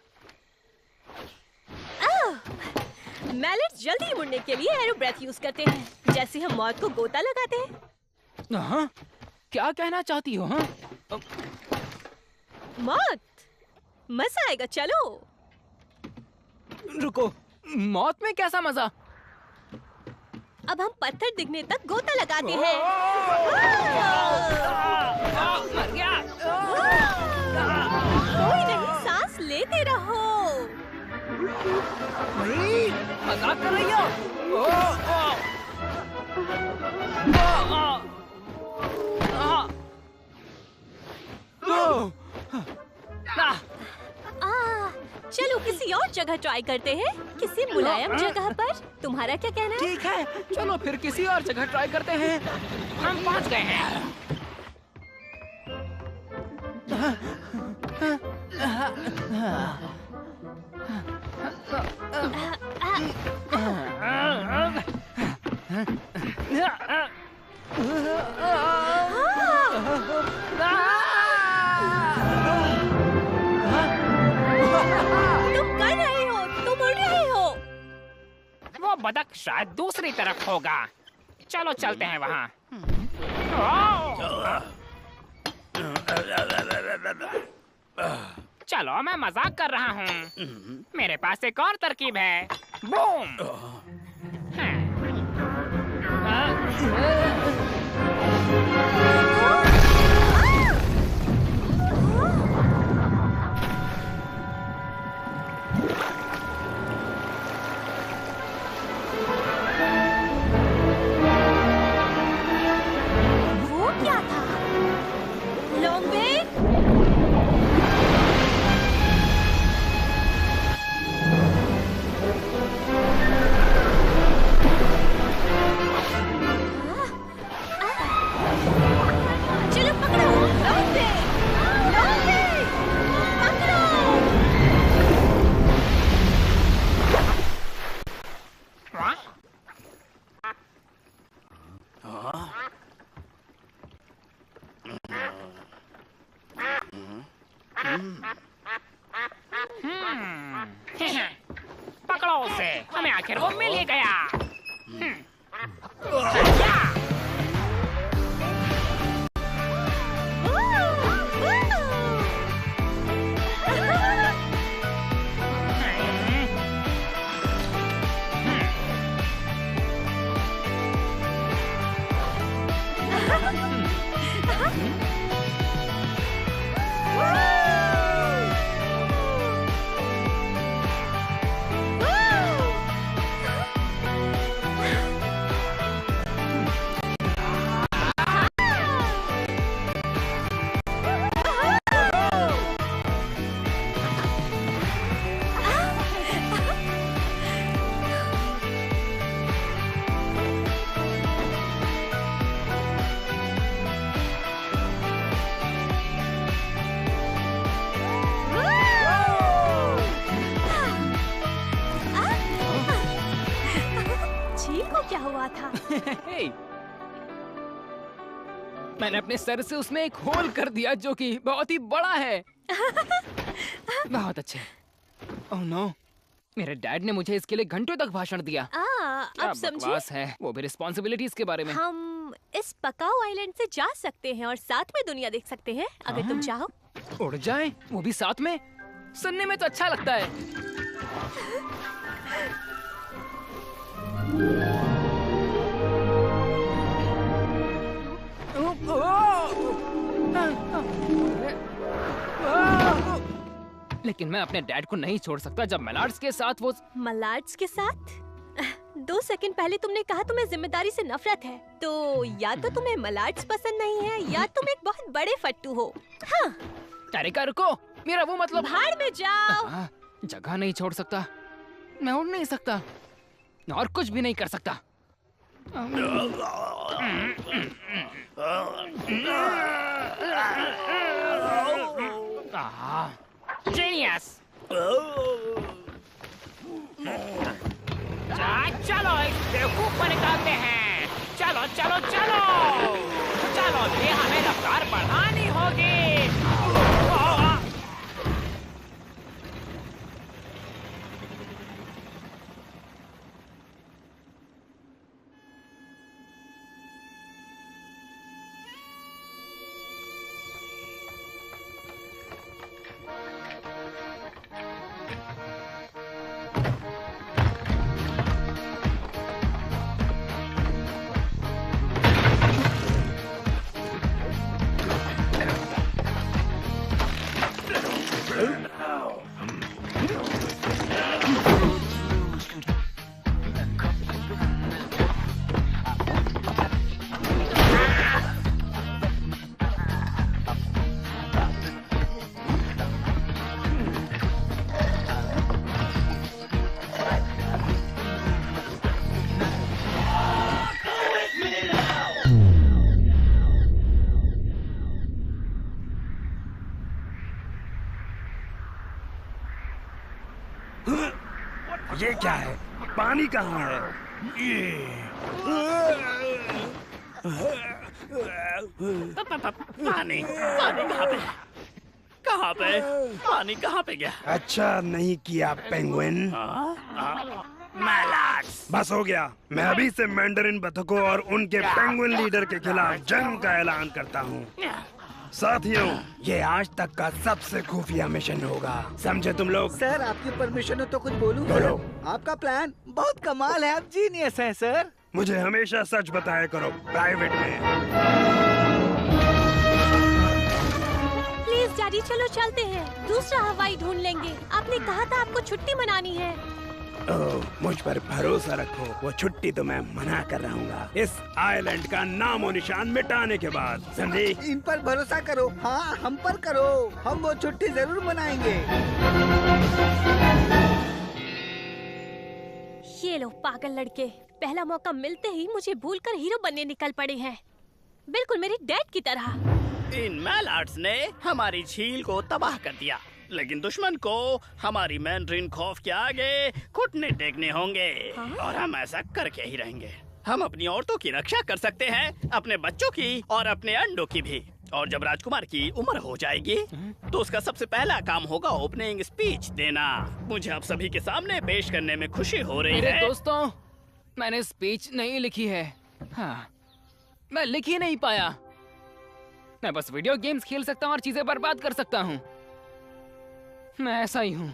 मैलेट्स जल्दी मुड़ने के लिए एरो ब्रेथ यूज करते हैं, जैसे हम मौत को गोता लगाते हैं। हाँ, क्या कहना चाहती हो? हाँ, मौत, मजा आएगा, चलो। रुको, मौत में कैसा मजा? अब हम पत्थर दिखने तक गोता लगाते हैं। मर गया। कोई नहीं, सांस लेते रहो। मजाक कर रही हो? चलो किसी और जगह ट्राई करते हैं, किसी मुलायम जगह पर। तुम्हारा क्या कहना है? ठीक है, चलो फिर किसी और जगह ट्राई करते हैं। हम पहुंच गए हैं। तुम कर रहे हो, तुम उड़ रहे हो। वो बतख शायद दूसरी तरफ होगा। चलो चलते हैं वहाँ। चलो, मैं मजाक कर रहा हूँ। मेरे पास एक और तरकीब है। बूम। से। हमें आखिर वो मिल ही गया। मैंने अपने सर से उसमें एक होल कर दिया जो कि बहुत ही बड़ा है। बहुत अच्छे। ओह नो, मेरे डैड ने मुझे इसके लिए घंटों तक भाषण दिया। अब समझिए, बकवास है, वो भी रिस्पॉन्सिबिलिटीज के बारे में। हम इस पकाओ आइलैंड से जा सकते हैं और साथ में दुनिया देख सकते हैं अगर तुम चाहो। उड़ जाए, वो भी साथ में। सुनने में तो अच्छा लगता है। लेकिन मैं अपने डैड को नहीं छोड़ सकता जब मलाड्स के साथ वो। मलाड्स के साथ? 2 सेकंड पहले तुमने कहा तुम्हें जिम्मेदारी से नफरत है, तो या तो तुम्हें मलाड्स पसंद नहीं है या तुम एक बहुत बड़े फट्टू हो। हाँ। अरे का रुको, मेरा वो मतलब। भाड़ में जाओ। जगह नहीं छोड़ सकता, मैं उड़ नहीं सकता और कुछ भी नहीं कर सकता। जीनियस। चलो इस बेवकूफ को निकालते हैं। चलो चलो चलो चलो, ये हमें रफ्तार बढ़ानी होगी। ये क्या है? पानी कहाँ है? पानी कहाँ पे? कहाँ पे? पानी कहाँ पे गया? अच्छा नहीं किया पेंगुइन। मैलाक्स। बस हो गया। मैं अभी से मैंडरिन बतखों और उनके पेंगुइन लीडर के खिलाफ जंग का ऐलान करता हूँ। साथियों, ये आज तक का सबसे खुफिया मिशन होगा, समझे तुम लोग? सर, आपकी परमिशन हो तो कुछ बोलूं? बोलो। आपका प्लान बहुत कमाल है, आप जीनियस हैं सर। मुझे हमेशा सच बताया करो, प्राइवेट में। प्लीज डैडी, चलो चलते हैं, दूसरा हवाई ढूंढ लेंगे। आपने कहा था आपको छुट्टी मनानी है। ओह, मुझ पर भरोसा रखो, वो छुट्टी तो मैं मना कर रहूंगा इस आइलैंड का नामो निशान मिटाने के बाद, समझी? इन पर भरोसा करो। हाँ, हम पर करो, हम वो छुट्टी जरूर मनाएंगे। ये लो पागल लड़के, पहला मौका मिलते ही मुझे भूलकर हीरो बनने निकल पड़े हैं, बिल्कुल मेरे डैड की तरह। इन मैलाड्स ने हमारी झील को तबाह कर दिया, लेकिन दुश्मन को हमारी मैंड्रिन खौफ के आगे घुटने टेकने होंगे। और हम ऐसा करके ही रहेंगे। हम अपनी औरतों की रक्षा कर सकते हैं, अपने बच्चों की और अपने अंडों की भी। और जब राजकुमार की उम्र हो जाएगी तो उसका सबसे पहला काम होगा ओपनिंग स्पीच देना। मुझे आप सभी के सामने पेश करने में खुशी हो रही मेरे है। दोस्तों, मैंने स्पीच नहीं लिखी है। हाँ, मैं लिख ही नहीं पाया। मैं बस वीडियो गेम्स खेल सकता हूँ और चीजें बर्बाद कर सकता हूँ। मैं ऐसा ही हूँ।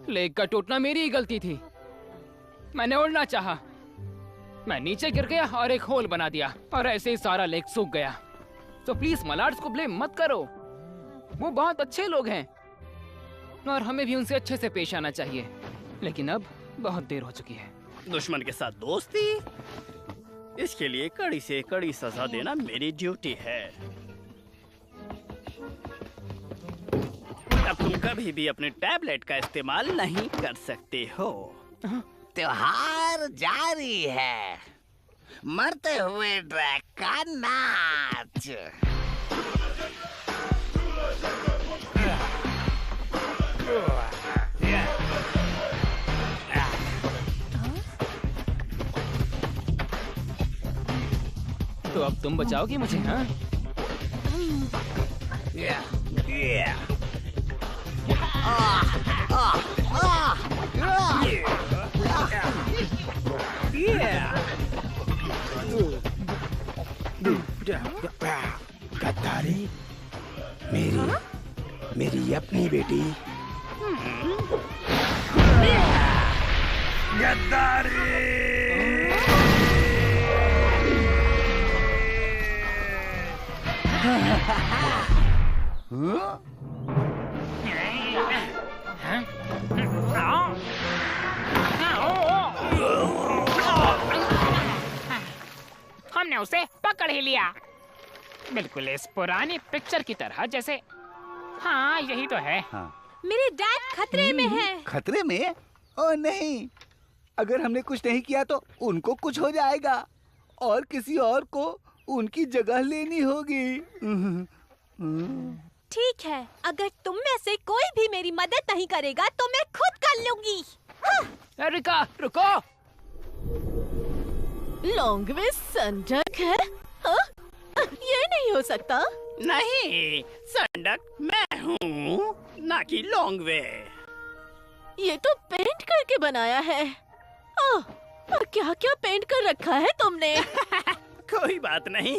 लेग का टूटना मेरी ही गलती थी। मैंने उड़ना चाहा, मैं नीचे गिर गया और एक होल बना दिया और ऐसे ही सारा लेग सूख गया। तो प्लीज मलाड्स को ब्लेम मत करो। वो बहुत अच्छे लोग हैं और हमें भी उनसे अच्छे से पेश आना चाहिए। लेकिन अब बहुत देर हो चुकी है। दुश्मन के साथ दोस्ती, इसके लिए कड़ी से कड़ी सजा देना मेरी ड्यूटी है। अब तुम कभी भी अपने टैबलेट का इस्तेमाल नहीं कर सकते हो। त्योहार जारी है। मरते हुए ड्रैग का नाच। तो अब तुम बचाओगी मुझे? हाँ, गद्दारी, मेरी अपनी बेटी। गद्दारी। हमने उसे पकड़ ही लिया, बिल्कुल इस पुरानी पिक्चर की तरह जैसे। हाँ, यही तो है। हाँ। मेरे डैड खतरे में हैं। खतरे में? ओ नहीं, अगर हमने कुछ नहीं किया तो उनको कुछ हो जाएगा और किसी और को उनकी जगह लेनी होगी। ठीक है, अगर तुम में से कोई भी मेरी मदद नहीं करेगा तो मैं खुद कर लूंगी। हाँ। रिका, रुको। लॉन्गवे संजक है? हाँ? ये नहीं हो सकता। नहीं, संडक मैं हूँ, ना कि लॉन्गवे। ये तो पेंट करके बनाया है। और क्या क्या पेंट कर रखा है तुमने? कोई बात नहीं।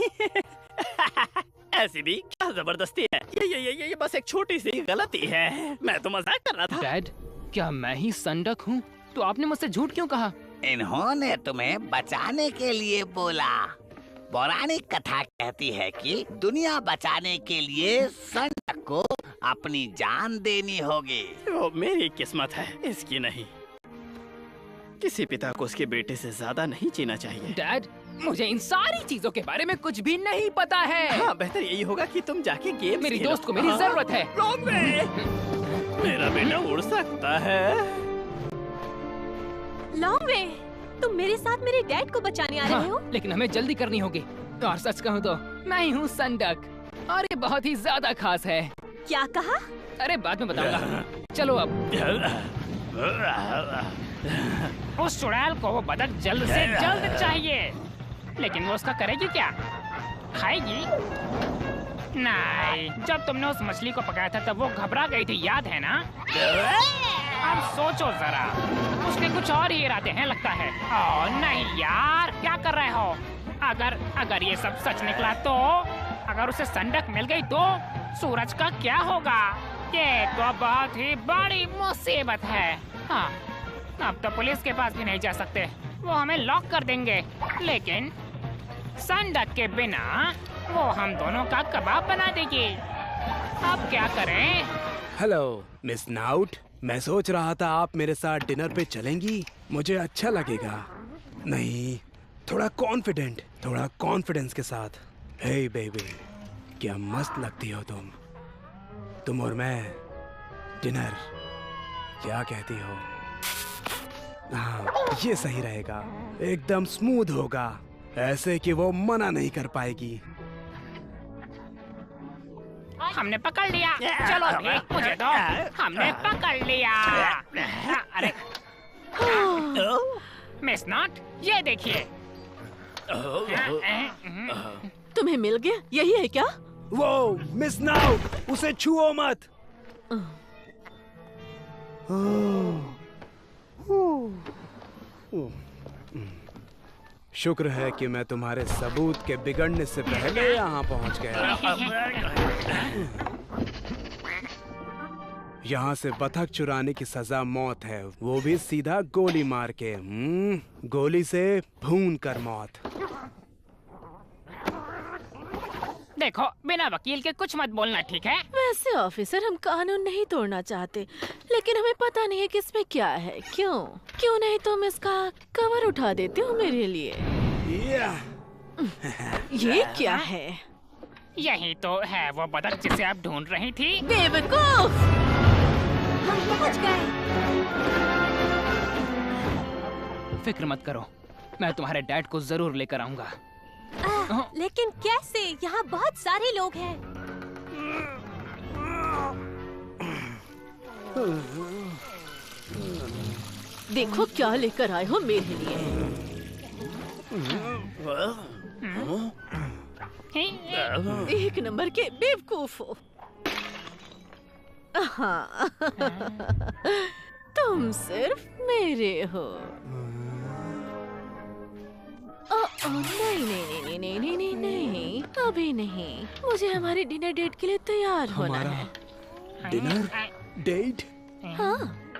ऐसी भी क्या जबरदस्ती है। ये बस एक छोटी सी गलती है। मैं तो मजाक कर रहा था। डैड, क्या मैं ही संडक हूँ? तो आपने मुझसे झूठ क्यों कहा? इन्होंने तुम्हें बचाने के लिए बोला। पौराणिक कथा कहती है कि दुनिया बचाने के लिए संडक को अपनी जान देनी होगी। वो मेरी किस्मत है, इसकी नहीं। किसी पिता को उसके बेटे से ज्यादा नहीं जीना चाहिए। डैड, मुझे इन सारी चीजों के बारे में कुछ भी नहीं पता है। हाँ, बेहतर यही होगा कि तुम जाके गेम मेरी दोस्त को मेरी जरूरत है। लॉन्गवे, मेरा बेटा उड़ सकता है। लॉन्गवे, तुम मेरे साथ मेरे डैड को बचाने आ रहे हो? हाँ, लेकिन हमें जल्दी करनी होगी। और सच कहूँ तो मैं ही हूँ संडक और ये बहुत ही ज्यादा खास है। क्या कहा? अरे बाद में बताऊंगा। चलो अब। उस चुड़ैल को वो बतख जल्द से जल्द चाहिए, लेकिन वो उसका करेगी क्या? खाएगी? नहीं, जब तुमने उस मछली को पकाया था तब वो घबरा गई थी, याद है ना? अब सोचो जरा, उसके कुछ और ही इरादे हैं लगता है। ओह नहीं यार, क्या कर रहे हो? अगर ये सब सच निकला तो, अगर उसे संडक मिल गई तो सूरज का क्या होगा? ये तो बहुत ही बड़ी मुसीबत है। हाँ, अब तो पुलिस के पास भी नहीं जा सकते, वो हमें लॉक कर देंगे। लेकिन संडक के बिना वो हम दोनों का कबाब बना देगी। अब क्या करें? हेलो मिस नाउट, मैं सोच रहा था आप मेरे साथ डिनर पे चलेंगी, मुझे अच्छा लगेगा। नहीं, थोड़ा कॉन्फिडेंस के साथ। हे बेबी, क्या मस्त लगती हो तुम और मैं। डिनर, क्या कहती हो? हाँ, ये सही रहेगा, एकदम स्मूथ होगा, ऐसे कि वो मना नहीं कर पाएगी। हमने पकड़ लिया। चलो भी, मुझे दो। हमने पकड़ लिया। अरे मिस नॉट, ये देखिए। तुम्हें मिल गया? यही है क्या? वो मिस नाउ, उसे छुओ मत। शुक्र है कि मैं तुम्हारे सबूत के बिगड़ने से पहले यहाँ पहुँच गया। यहाँ से बतख चुराने की सजा मौत है, वो भी सीधा गोली मार के। गोली से भून कर मौत। देखो, बिना वकील के कुछ मत बोलना, ठीक है? वैसे ऑफिसर, हम कानून नहीं तोड़ना चाहते, लेकिन हमें पता नहीं है कि इसमें क्या है। क्यों नहीं तुम इसका कवर उठा देते हो मेरे लिए? ये क्या है? यही तो है वो बतख जिसे आप ढूंढ रही थी। बेवकूफ! हम पहुंच गए। फिक्र मत करो, मैं तुम्हारे डैड को जरूर लेकर आऊंगा। लेकिन कैसे? यहाँ बहुत सारे लोग हैं। देखो क्या लेकर आए हो मेरे लिए। एक नंबर के बेवकूफ हो। हाँ। तुम सिर्फ मेरे हो। नहीं, नहीं, अभी नहीं। मुझे हमारी डिनर डेट के लिए तैयार होना है। Dinner date? हाँ,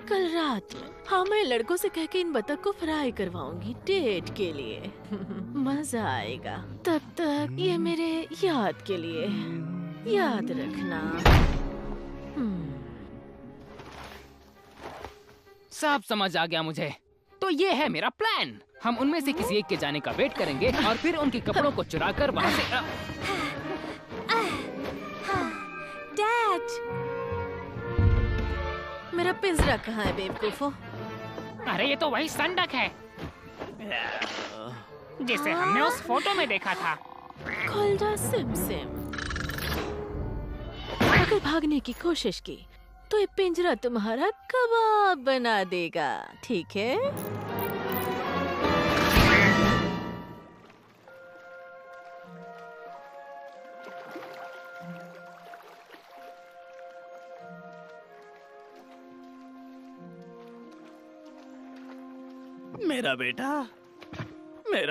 कल रात में। हाँ, मैं लड़कों से कह के इन बतख को फ्राई करवाऊंगी डेट के लिए। मजा आएगा। तब तक ये मेरे याद के लिए याद रखना। सब समझ आ गया मुझे। तो ये है मेरा प्लान। हम उनमें से किसी एक के जाने का वेट करेंगे और फिर उनके कपड़ों को चुराकर वहाँ से डैड, मेरा पिंजरा कहाँ है बेवकूफो? अरे ये तो वही संडक है जिसे हमने उस फोटो में देखा था। खुल जा सिम। अगर भागने की कोशिश की तो ये पिंजरा तुम्हारा कबाब बना देगा, ठीक है? मेरा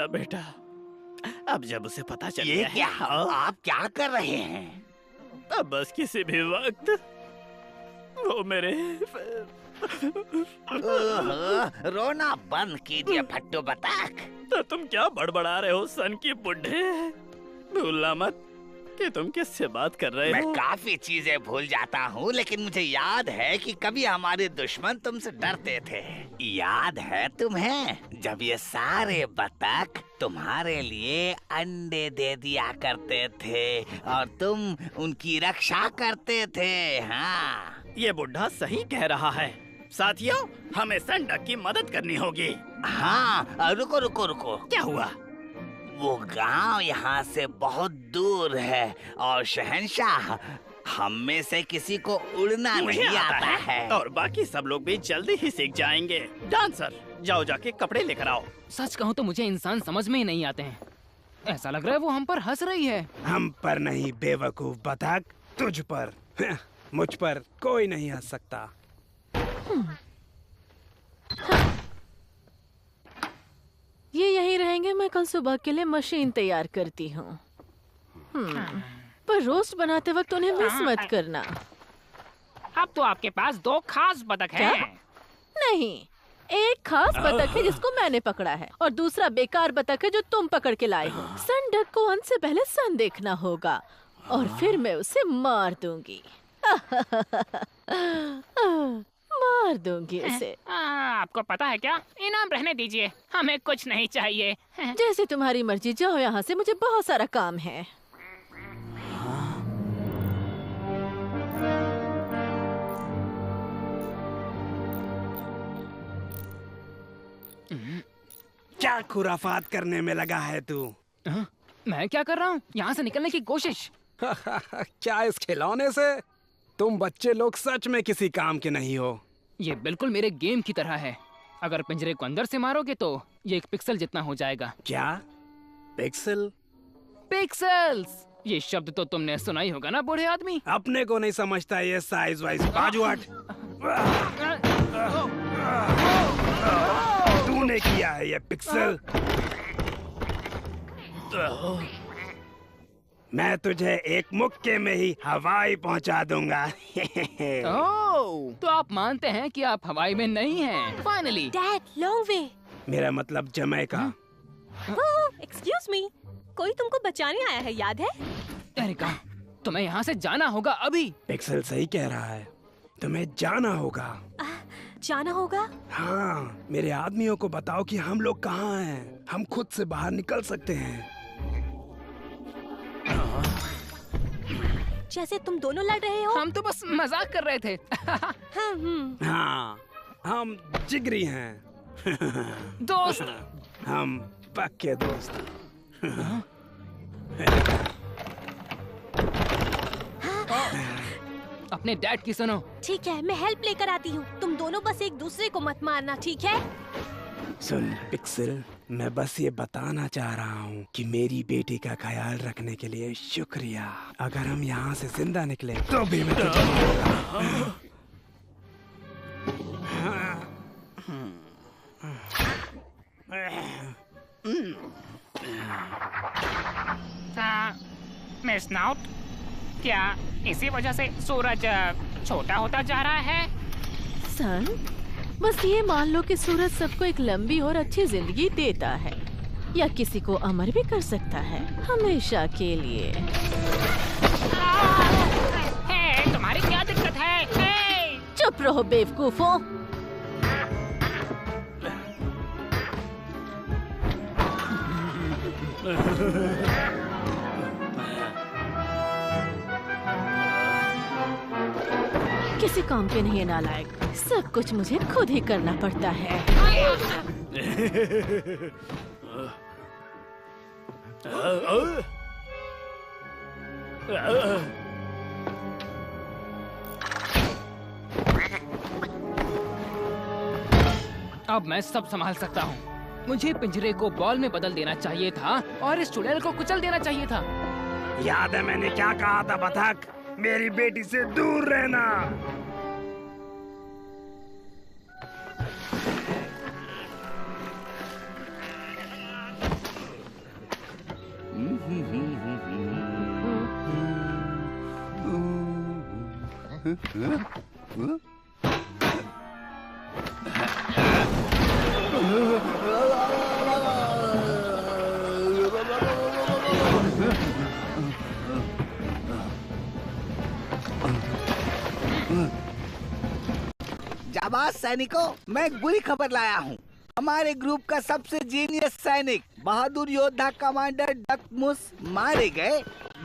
बेटा, अब जब उसे पता चल ये गया क्या? है, आप क्या कर रहे हैं? अब बस किसी भी वक्त वो मेरे रोना बंद कीजिए फट्टू बतख। तो तुम क्या बड़बड़ा रहे हो सन की बुड्ढे? भूलना मत कि तुम किससे बात कर रहे मैं हो। काफी चीजें भूल जाता हूँ, लेकिन मुझे याद है कि कभी हमारे दुश्मन तुमसे डरते थे। याद है तुम्हें जब ये सारे बतख तुम्हारे लिए अंडे दे दिया करते थे और तुम उनकी रक्षा करते थे? हाँ, ये बुढ़ा सही कह रहा है। साथियों, हमें संडक की मदद करनी होगी। हाँ, रुको। क्या हुआ? वो गांव यहाँ से बहुत दूर है और शहंशाह, हम में से किसी को उड़ना मुझे नहीं आता है। और बाकी सब लोग भी जल्दी ही सीख जाएंगे। डांसर, जाओ जाके कपड़े लेकर आओ। सच कहूँ तो मुझे इंसान समझ में ही नहीं आते हैं। ऐसा लग रहा है वो हम पर हंस रही है। हम पर नहीं बेवकूफ बतख, तुझ पर। मुझ पर कोई नहीं हंस सकता। ये यहीं रहेंगे। मैं कल सुबह के लिए मशीन तैयार करती हूँ। पर रोस्ट बनाते वक्त उन्हें मिस मत करना। अब तो आपके पास 2 खास बतख क्या? हैं। नहीं, एक खास बतख है जिसको मैंने पकड़ा है और दूसरा बेकार बतख है जो तुम पकड़ के लाए हो। संडक को अंत से पहले सन देखना होगा और फिर मैं उसे मार दूंगी। मार दूंगी उसे। आपको पता है क्या? इनाम रहने दीजिए, हमें कुछ नहीं चाहिए। जैसे तुम्हारी मर्जी, जाओ यहाँ से, मुझे बहुत सारा काम है। क्या खुराफात करने में लगा है तू? मैं क्या कर रहा हूँ? यहाँ से निकलने की कोशिश। क्या इस खिलौने से? तुम बच्चे लोग सच में किसी काम के नहीं हो। ये बिल्कुल मेरे गेम की तरह है। अगर पिंजरे को अंदर से मारोगे तो ये 1 पिक्सल जितना हो जाएगा। क्या? पिक्सल? पिक्सल्स! ये शब्द तो तुमने सुना ही होगा ना बूढ़े आदमी। अपने को नहीं समझता ये साइज वाइज। बाजू हट। तूने किया है ये पिक्सल। मैं तुझे एक मुक्के में ही हवाई पहुंचा दूंगा। ओह, तो आप मानते हैं कि आप हवाई में नहीं हैं। फाइनली। Dad, long way. मेरा मतलब जमैका। एक्सक्यूज मी, कोई तुमको बचाने आया है, याद है? एरिका, तुम्हें यहाँ से जाना होगा अभी। पिक्सल सही कह रहा है, तुम्हें जाना होगा। जाना होगा? हाँ, मेरे आदमियों को बताओ कि हम लोग कहाँ हैं। हम खुद से बाहर निकल सकते हैं। जैसे तुम दोनों लड़ रहे हो। हम तो बस मजाक कर रहे थे। हाँ, हम जिगरी हैं। दोस्त। हम पक्के दोस्त। अपने डैड की सुनो। ठीक है, मैं हेल्प लेकर आती हूँ। तुम दोनों बस एक दूसरे को मत मारना, ठीक है? सुन पिक्सल, मैं बस ये बताना चाह रहा हूँ कि मेरी बेटी का ख्याल रखने के लिए शुक्रिया। अगर हम यहाँ से जिंदा निकले तो भी मैं तुझे मारूंगा। मिस स्नाउट, क्या इसी वजह से सूरज छोटा होता जा रहा है? सन, बस ये मान लो कि सूरज सबको एक लंबी और अच्छी जिंदगी देता है, या किसी को अमर भी कर सकता है, हमेशा के लिए। हे, तुम्हारी क्या दिक्कत है? हे! चुप रहो बेवकूफों। किसी काम के नहीं है नालायक। सब कुछ मुझे खुद ही करना पड़ता है। अब मैं सब संभाल सकता हूँ। मुझे पिंजरे को बॉल में बदल देना चाहिए था और इस चुड़ैल को कुचल देना चाहिए था। याद है मैंने क्या कहा था बतख? मेरी बेटी से दूर रहना। जाबाज सैनिकों, मैं एक बुरी खबर लाया हूँ। हमारे ग्रुप का सबसे जीनियस सैनिक, बहादुर योद्धा कमांडर डकमुस मारे गए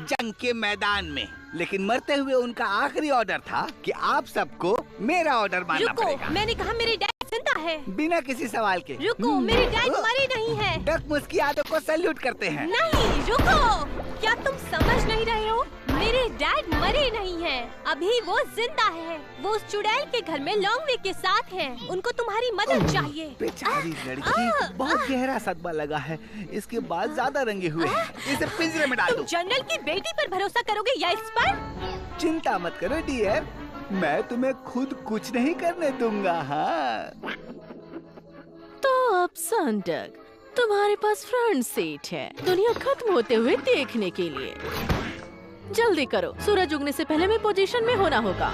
जंग के मैदान में। लेकिन मरते हुए उनका आखिरी ऑर्डर था कि आप सबको मेरा ऑर्डर मानना पड़ेगा। रुको, मैंने कहा मेरी डैड जिंदा है। बिना किसी सवाल के। रुको, मेरी डैड मरी नहीं है। डकमुस की यादों को सैल्यूट करते हैं। नहीं, रुको, क्या तुम समझ नहीं रहे हो? मेरे डैड मरे नहीं हैं। अभी वो जिंदा है। वो उस चुड़ैल के घर में लॉन्गवे के साथ हैं। उनको तुम्हारी मदद चाहिए। बेचारी लड़की, बहुत गहरा सदमा लगा है। इसके बाल ज्यादा रंगे हुए हैं। इसे पिंजरे में डाल दो। तुम जनरल की बेटी पर भरोसा करोगे या इस पर? चिंता मत करो डियर, मैं तुम्हें खुद कुछ नहीं करने दूंगा। हाँ। तो अब संडक, तुम्हारे पास फ्रंट सीट है दुनिया खत्म होते हुए देखने के लिए। जल्दी करो, सूरज उगने से पहले में पोजीशन में होना होगा।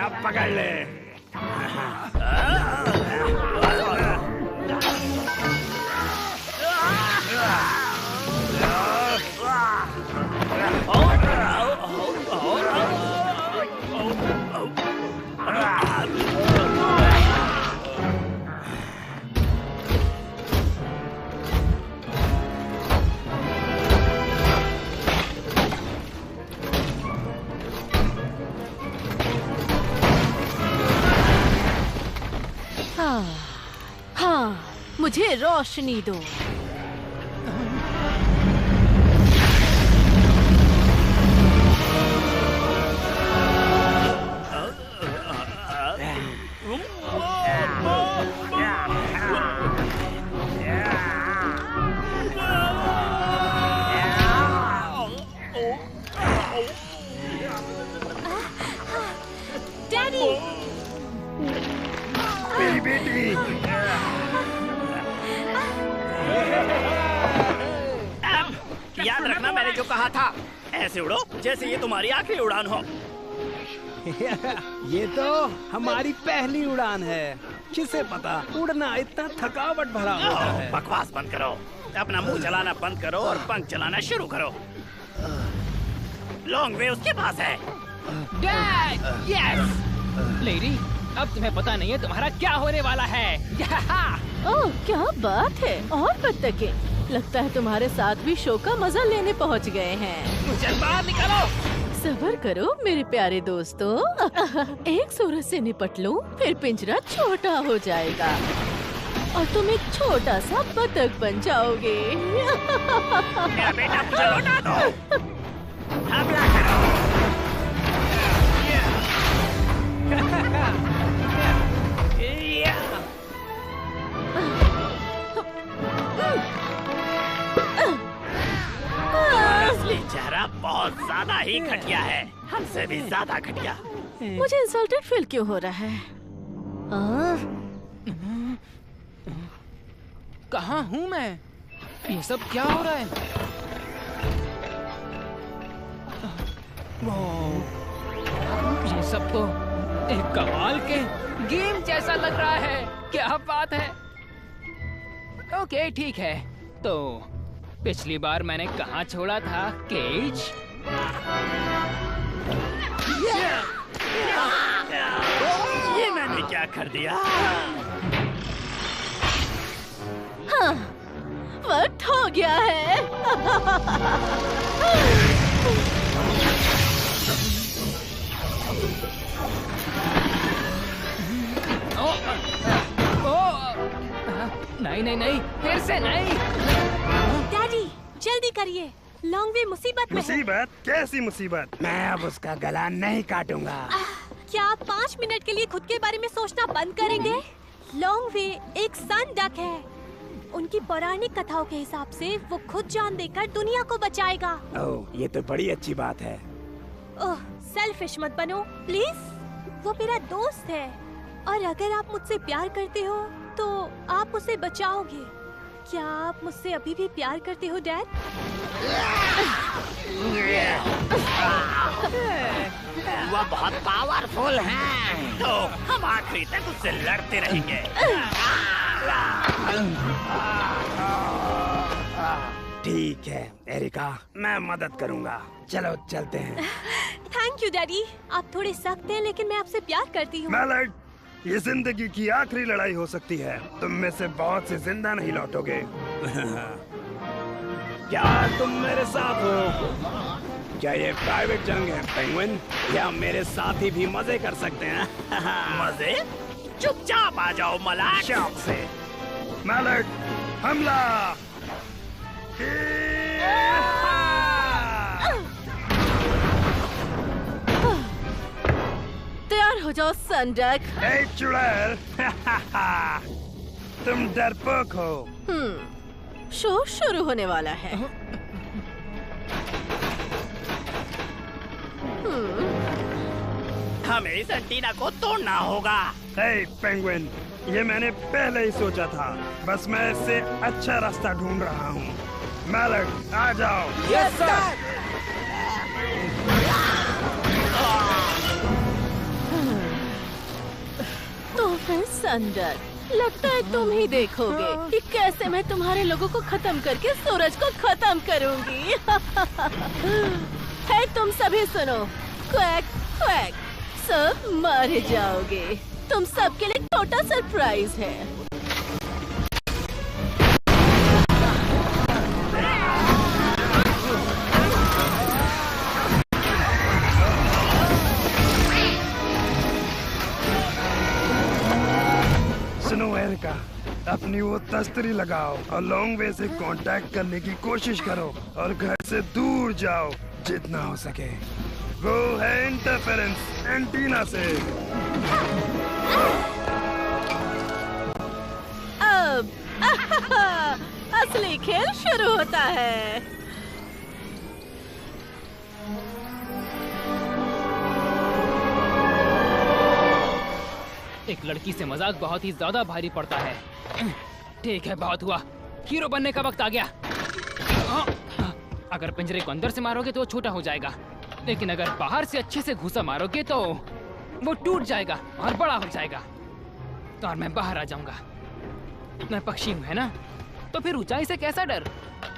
अब पकड़ ले। हाँ, मुझे रोशनी दो। डैडी, मेरी बेटी। याद रखना मैंने जो कहा था, ऐसे उड़ो जैसे ये तुम्हारी आखिरी उड़ान हो। ये तो हमारी पहली उड़ान है। किसे पता उड़ना इतना थकावट भरा होता है। बकवास बंद करो, अपना मुंह चलाना बंद करो और पंख चलाना शुरू करो। लॉन्ग वे उसके पास है। Dad, yes. लेडी, अब तुम्हें पता नहीं है तुम्हारा क्या होने वाला है। ओह, क्या बात है। और बत्तखें, लगता है तुम्हारे साथ भी शो का मजा लेने पहुंच गए हैं। मुझे बाहर निकालो। सब्र करो मेरे प्यारे दोस्तों। एक सूरज से निपट लो, फिर पिंजरा छोटा हो जाएगा और तुम एक छोटा सा बतख बन जाओगे। मेरा बेटा मुझे लौटा दो। हमला करो। असली चेहरा बहुत ज्यादा ही घटिया है, हमसे भी ज्यादा घटिया। मुझे इंसल्टेड फील क्यों हो रहा है? कहाँ हूँ मैं? ये सब क्या हो रहा है? ये सब तो एक कमाल के गेम जैसा लग रहा है। क्या बात है। ओके, ठीक है। तो पिछली बार मैंने कहाँ छोड़ा था? केज? ये मैंने क्या कर दिया? हाँ, वक्त हो गया है। नहीं नहीं नहीं, फिर से नहीं। डैडी, जल्दी करिए, लॉन्ग वे मुसीबत में है। मुसीबत? कैसी मुसीबत? मैं अब उसका गला नहीं काटूंगा। क्या आप 5 मिनट के लिए खुद के बारे में सोचना बंद करेंगे? लॉन्ग वे एक सन डक है। उनकी पौराणिक कथाओं के हिसाब से वो खुद जान देकर दुनिया को बचाएगा। ओह, ये तो बड़ी अच्छी बात है। ओह, सेल्फिश मत बनो प्लीज। वो मेरा दोस्त है और अगर आप मुझसे प्यार करते हो तो आप उसे बचाओगे। क्या आप मुझसे अभी भी प्यार करते हो डैड? वो बहुत पावरफुल है, तो हम आखिरी तक उससे लड़ते रहेंगे। ठीक है एरिका, मैं मदद करूंगा। चलो चलते हैं। Thank you daddy. आप थोड़े सख्त हैं लेकिन मैं आपसे प्यार करती हूँ। मैलड, ये जिंदगी की आखिरी लड़ाई हो सकती है। तुम में से बहुत से जिंदा नहीं लौटोगे। क्या तुम मेरे साथ हो? क्या ये प्राइवेट जंग है पेंगुइन? या मेरे साथी भी मजे कर सकते हैं? मजे? चुपचाप आ जाओ मलाक। शौक से। मैलड, हमला! तैयार हो जाओ सनडक। ए चुड़ैल, तुम डरपोक हो। शो शुरू होने वाला है। हमें इस एंटीना को तोड़ना होगा। हे पेंगुइन, ये मैंने पहले ही सोचा था। बस मैं इससे अच्छा रास्ता ढूंढ रहा हूँ। मैलड, आ जाओ। Yes sir. अंदर। लगता है तुम ही देखोगे कि कैसे मैं तुम्हारे लोगों को खत्म करके सूरज को खत्म करूंगी। है तुम सभी सुनो, क्वैक क्वैक, सब मारे जाओगे। तुम सबके लिए छोटा सरप्राइज है। सुनो एरिका, अपनी वो तस्तरी लगाओ और लॉन्ग वे से कांटेक्ट करने की कोशिश करो और घर से दूर जाओ जितना हो सके। वो है इंटरफेरेंस एंटीना से। अब असली खेल शुरू होता है। एक लड़की से मजाक बहुत ही ज्यादा भारी पड़ता है। ठीक है, बहुत हुआ। हीरो बनने का वक्त आ गया। अगर पिंजरे को अंदर से मारोगे तो वो छोटा हो जाएगा, लेकिन अगर बाहर से अच्छे से घुसा मारोगे तो वो टूट जाएगा और बड़ा हो जाएगा और मैं बाहर आ जाऊंगा। मैं पक्षी हूँ, है ना? तो फिर ऊंचाई से कैसा डर?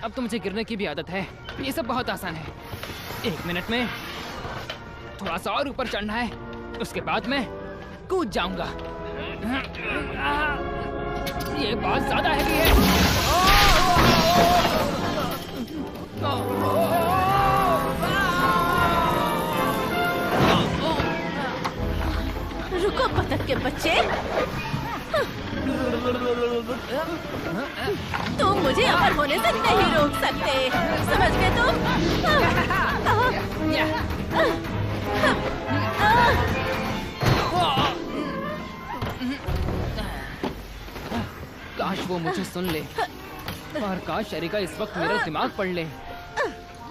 अब तो मुझे गिरने की भी आदत है। ये सब बहुत आसान है। 1 मिनट में थोड़ा सा और ऊपर चढ़ना है, उसके बाद मैं कूद जाऊंगा। ये बहुत ज्यादा हैवी है। रुको बतख के बच्चे, तुम मुझे अमर होने से नहीं रोक सकते, समझ गए तुम? काश वो मुझे सुन ले, और काश एरिका इस वक्त मेरा दिमाग पढ़ ले।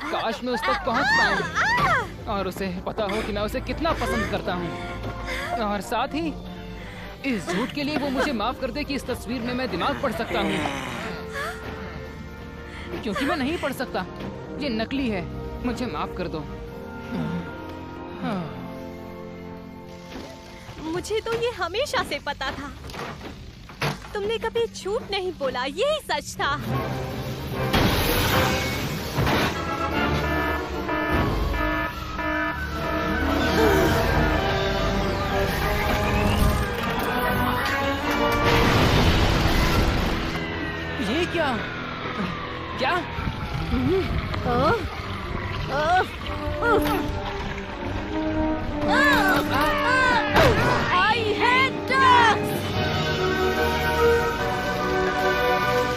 काश मैं उस तक पहुंच पाऊं और उसे पता हो कि मैं उसे कितना पसंद करता हूं, और साथ ही इस झूठ के लिए वो मुझे माफ कर दे कि इस तस्वीर में मैं दिमाग पढ़ सकता हूं, क्योंकि मैं नहीं पढ़ सकता। ये नकली है, मुझे माफ कर दो। मुझे तो ये हमेशा से पता था। तुमने कभी झूठ नहीं बोला, यही सच था। ये क्या? क्या? I hate ducks!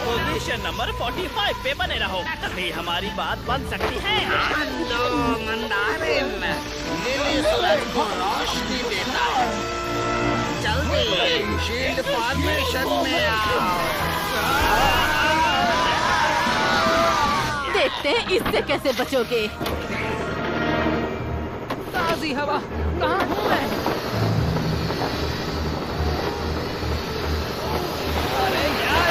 Position number 45 पे बने रहो, तभी हमारी बात बन सकती है। दो मंदारिन, लिली सूरज को रोशनी देता है। जल्दी शील्ड फॉर्मेशन में आओ। देखते हैं इससे कैसे बचोगे। ताज़ी हवा, कहाँ हूँ मैं? अरे यार!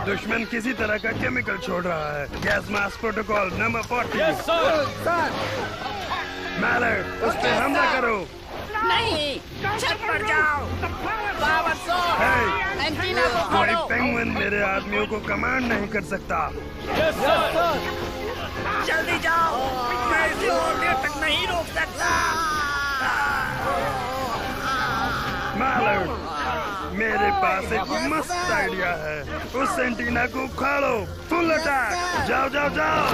दुश्मन किसी तरह का केमिकल छोड़ रहा है। Gas mask protocol number 40। Yes sir. My lord, उस पे हमला करो। नहीं, छत पर जाओ। पावर सोर्स, हे, एंटीना को कोई खोलो। पेंगुइन मेरे आदमियों को कमांड नहीं कर सकता। Yes sir. जल्दी जाओ, मैं इसे और देर तक नहीं रोक सकता। मैलर्ड, मेरे पास एक मस्त आइडिया है। उस एंटीना को उखाड़ो। Full attack. जाओ जाओ जाओ।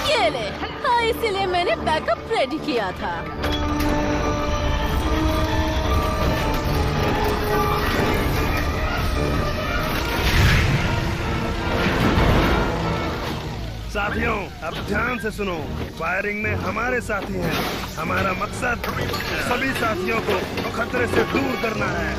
ये ले, हाँ इसीलिए मैंने बैकअप रेडी किया था। साथियों, अब ध्यान से सुनो। फायरिंग में हमारे साथी हैं। हमारा मकसद सभी साथियों को खतरे से दूर करना है।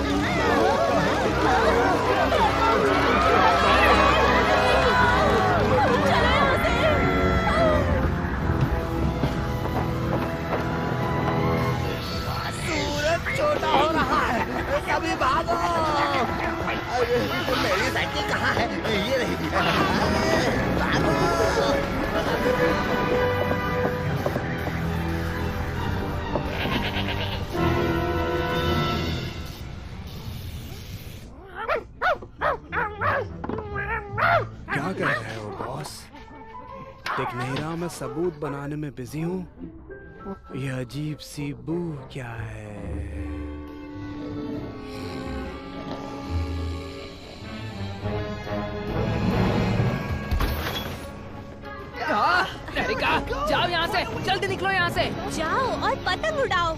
रहे हो बॉस? दिख नहीं रहा मैं सबूत बनाने में बिजी हूँ? यह अजीब सी बू क्या है? एरिका, जाओ यहाँ से, जल्दी निकलो यहाँ से। जाओ और पतंग उड़ाओ।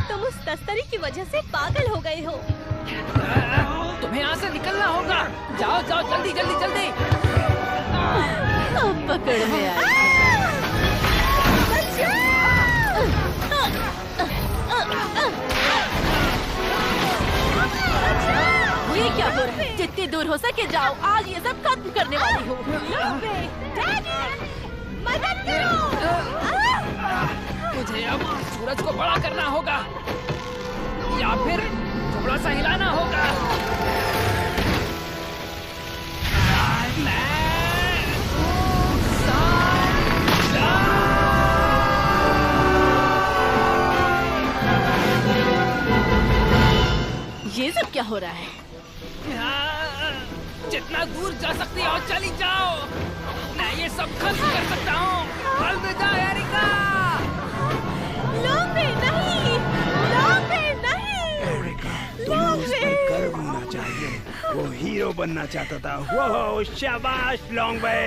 तुम उस तस्तरी की वजह से पागल हो गए हो। तुम्हें यहाँ से निकलना होगा। जाओ जाओ, जल्दी जल्दी जल्दी। अब पकड़ में आए। ये क्या हो रहा है? जितनी दूर हो सके जाओ, आज ये सब खत्म करने वाली हूँ। मदद करो। मुझे अब सूरज को बड़ा करना होगा या फिर थोड़ा सा हिलाना होगा। ये सब क्या हो रहा है? जितना दूर जा सकती हो चली जाओ। मैं ये सब खत्म कर सकता हूँ। अलविदा एरिका। लॉन्गवे नहीं, लॉन्गवे नहीं। एरिका, तुम्हें उस पर गर्व होना चाहिए। वो हीरो बनना चाहता था। वो शाबाश लॉन्गवे।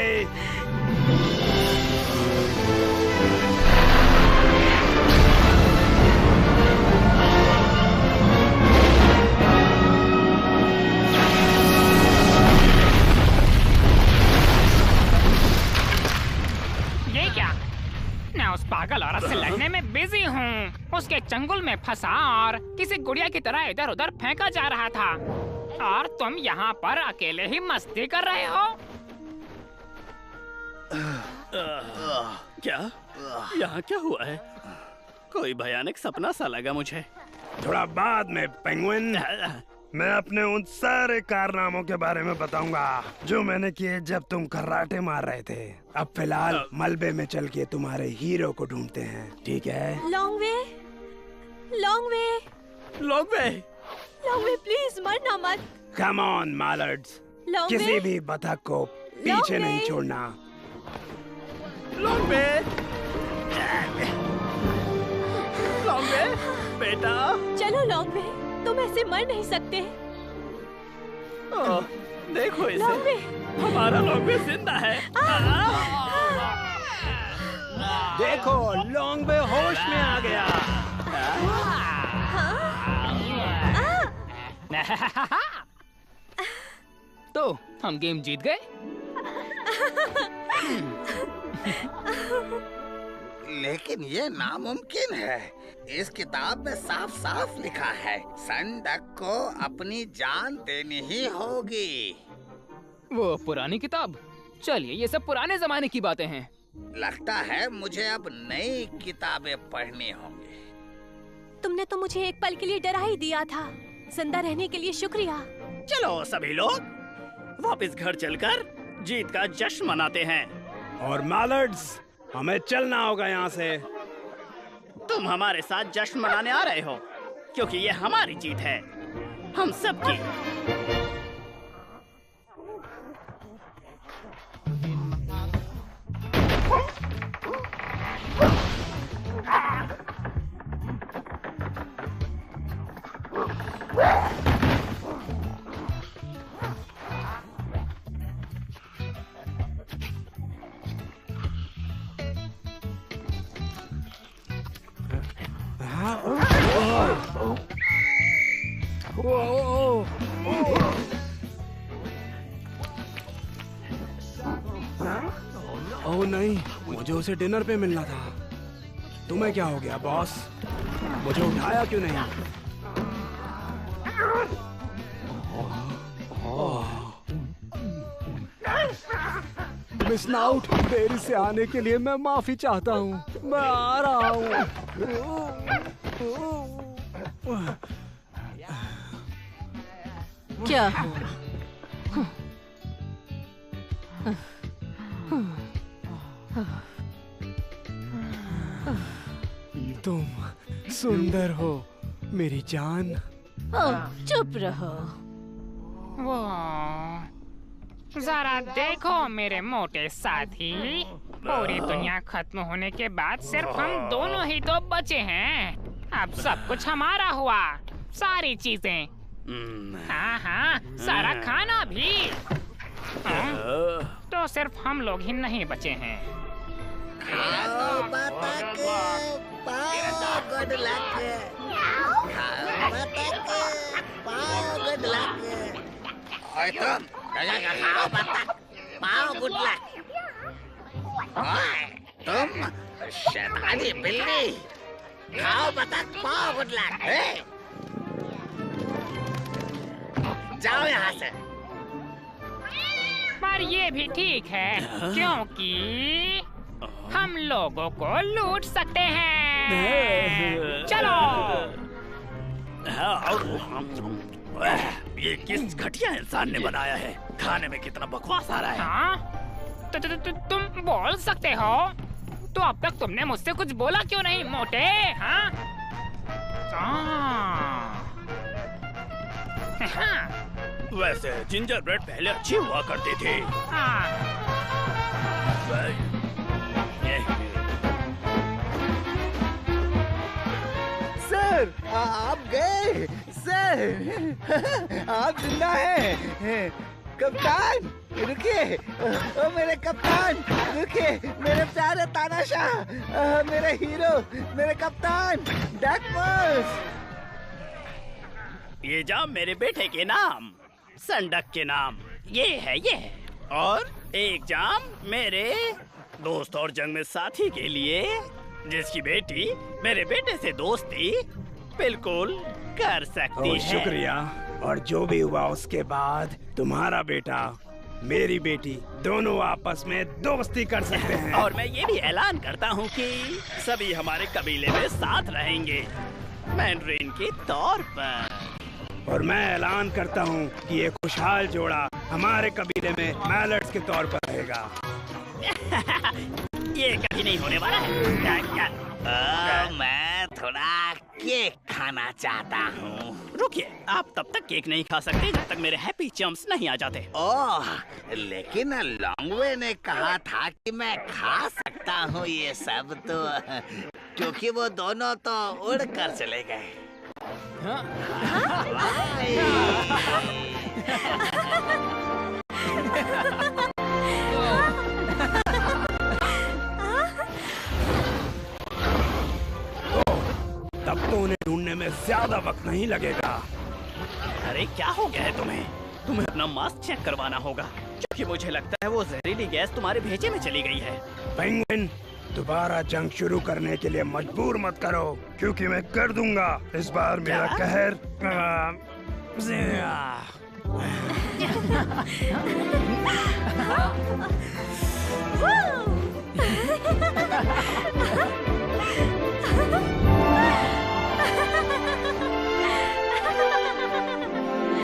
उस पागल औरत से लड़ने में बिजी हूँ। उसके चंगुल में फंसा और किसी गुड़िया की तरह इधर उधर फेंका जा रहा था, और तुम यहाँ पर अकेले ही मस्ती कर रहे हो। क्या यहाँ क्या हुआ है? कोई भयानक सपना सा लगा मुझे। थोड़ा बाद में पेंगुइन, मैं अपने उन सारे कारनामों के बारे में बताऊंगा जो मैंने किए जब तुम कराटे मार रहे थे। अब फिलहाल मलबे में चल के तुम्हारे हीरो को ढूंढते हैं, ठीक है? Long way, long way, long way, long way please मरना मत। कम ऑन मालर्ड्स, लॉन्गवे, किसी भी बतख को पीछे नहीं छोड़ना। लॉन्गवे, लॉन्गवे, बेटा। चलो लॉन्गवे, तुम ऐसे मर नहीं सकते। देखो इसे, लॉन्गवे, हमारा लॉन्गवे जिंदा है। देखो लॉन्गवे होश में आ गया। तो हम गेम जीत गए। लेकिन ये नामुमकिन है। इस किताब में साफ साफ लिखा है संडक को अपनी जान देनी ही होगी। वो पुरानी किताब? चलिए, ये सब पुराने जमाने की बातें हैं। लगता है मुझे अब नई किताबें पढ़नी होंगी। तुमने तो मुझे एक पल के लिए डरा ही दिया था। जिंदा रहने के लिए शुक्रिया। चलो सभी लोग वापस घर चलकर जीत का जश्न मनाते हैं। और मालर्ड्स, हमें चलना होगा यहाँ से। तुम हमारे साथ जश्न मनाने आ रहे हो क्योंकि ये हमारी जीत है, हम सबकी। ओह नहीं, मुझे उसे डिनर पे मिलना था। तुम्हें क्या हो गया बॉस? मुझे उठाया क्यों नहीं? मिस नाउट, देरी से आने के लिए मैं माफी चाहता हूँ। मैं आ रहा हूँ। क्या हुआ? तुम सुंदर हो मेरी जान। चुप रहो। जरा देखो मेरे मोटे साथी, पूरी दुनिया खत्म होने के बाद सिर्फ हम दोनों ही तो बचे हैं। अब सब कुछ हमारा हुआ, सारी चीजें। हाँ हाँ, सारा खाना भी। तो सिर्फ हम लोग ही नहीं बचे हैं। खाओ बतख, पाओ गुड लक। खाओ बतख, पाओ गुड लक। ओए तुम, खाओ बतख, पाओ गुड लक। ओए तुम शैतानी बिल्ली, खाओ बतख, पाओ गुड लक। जाओ यहाँ से। पर ये भी ठीक है, क्योंकि हम लोगों को लूट सकते हैं। चलो। ये किस घटिया इंसान ने बनाया है? खाने में कितना बकवास आ रहा है। हाँ? तुम बोल सकते हो? तो अब तक तुमने मुझसे कुछ बोला क्यों नहीं, मोटे? हाँ? वैसे जिंजर ब्रेड पहले अच्छी हुआ करती थी। सर, आप गए? सर, आप जिंदा हैं? कप्तान, रुकिए। ओ मेरे कप्तान, रुकिए। मेरे प्यारे तानाशाह, मेरे हीरो, मेरे कप्तान डकमस। ये जाम मेरे बेटे के नाम, संडक के नाम। ये है। और एक जाम मेरे दोस्त और जंग में साथी के लिए, जिसकी बेटी मेरे बेटे से दोस्ती बिल्कुल कर सकती है। शुक्रिया। और जो भी हुआ उसके बाद तुम्हारा बेटा, मेरी बेटी, दोनों आपस में दोस्ती कर सकते हैं। और मैं ये भी ऐलान करता हूँ कि सभी हमारे कबीले में साथ रहेंगे, मैंड्रीन के तौर पर। और मैं ऐलान करता हूँ कि ये खुशहाल जोड़ा हमारे कबीले में मैलर्ड्स के तौर पर रहेगा। ये कभी नहीं होने वाला है। मैं थोड़ा केक खाना चाहता हूँ। रुकिए, आप तब तक केक नहीं खा सकते जब तक मेरे हैप्पी चम्स नहीं आ जाते। ओह, लेकिन लॉन्गवे ने कहा था कि मैं खा सकता हूँ ये सब, तो क्योंकि वो दोनों तो उड़ कर चले गए। तब तो उन्हें ढूंढने में ज्यादा वक्त नहीं लगेगा। अरे क्या हो गया है तुम्हें? तुम्हें अपना मास्क चेक करवाना होगा, क्योंकि मुझे लगता है वो जहरीली गैस तुम्हारे भेजे में चली गई है। पेंगुइन, दोबारा जंग शुरू करने के लिए मजबूर मत करो, क्योंकि मैं कर दूंगा इस बार मेरा कहर।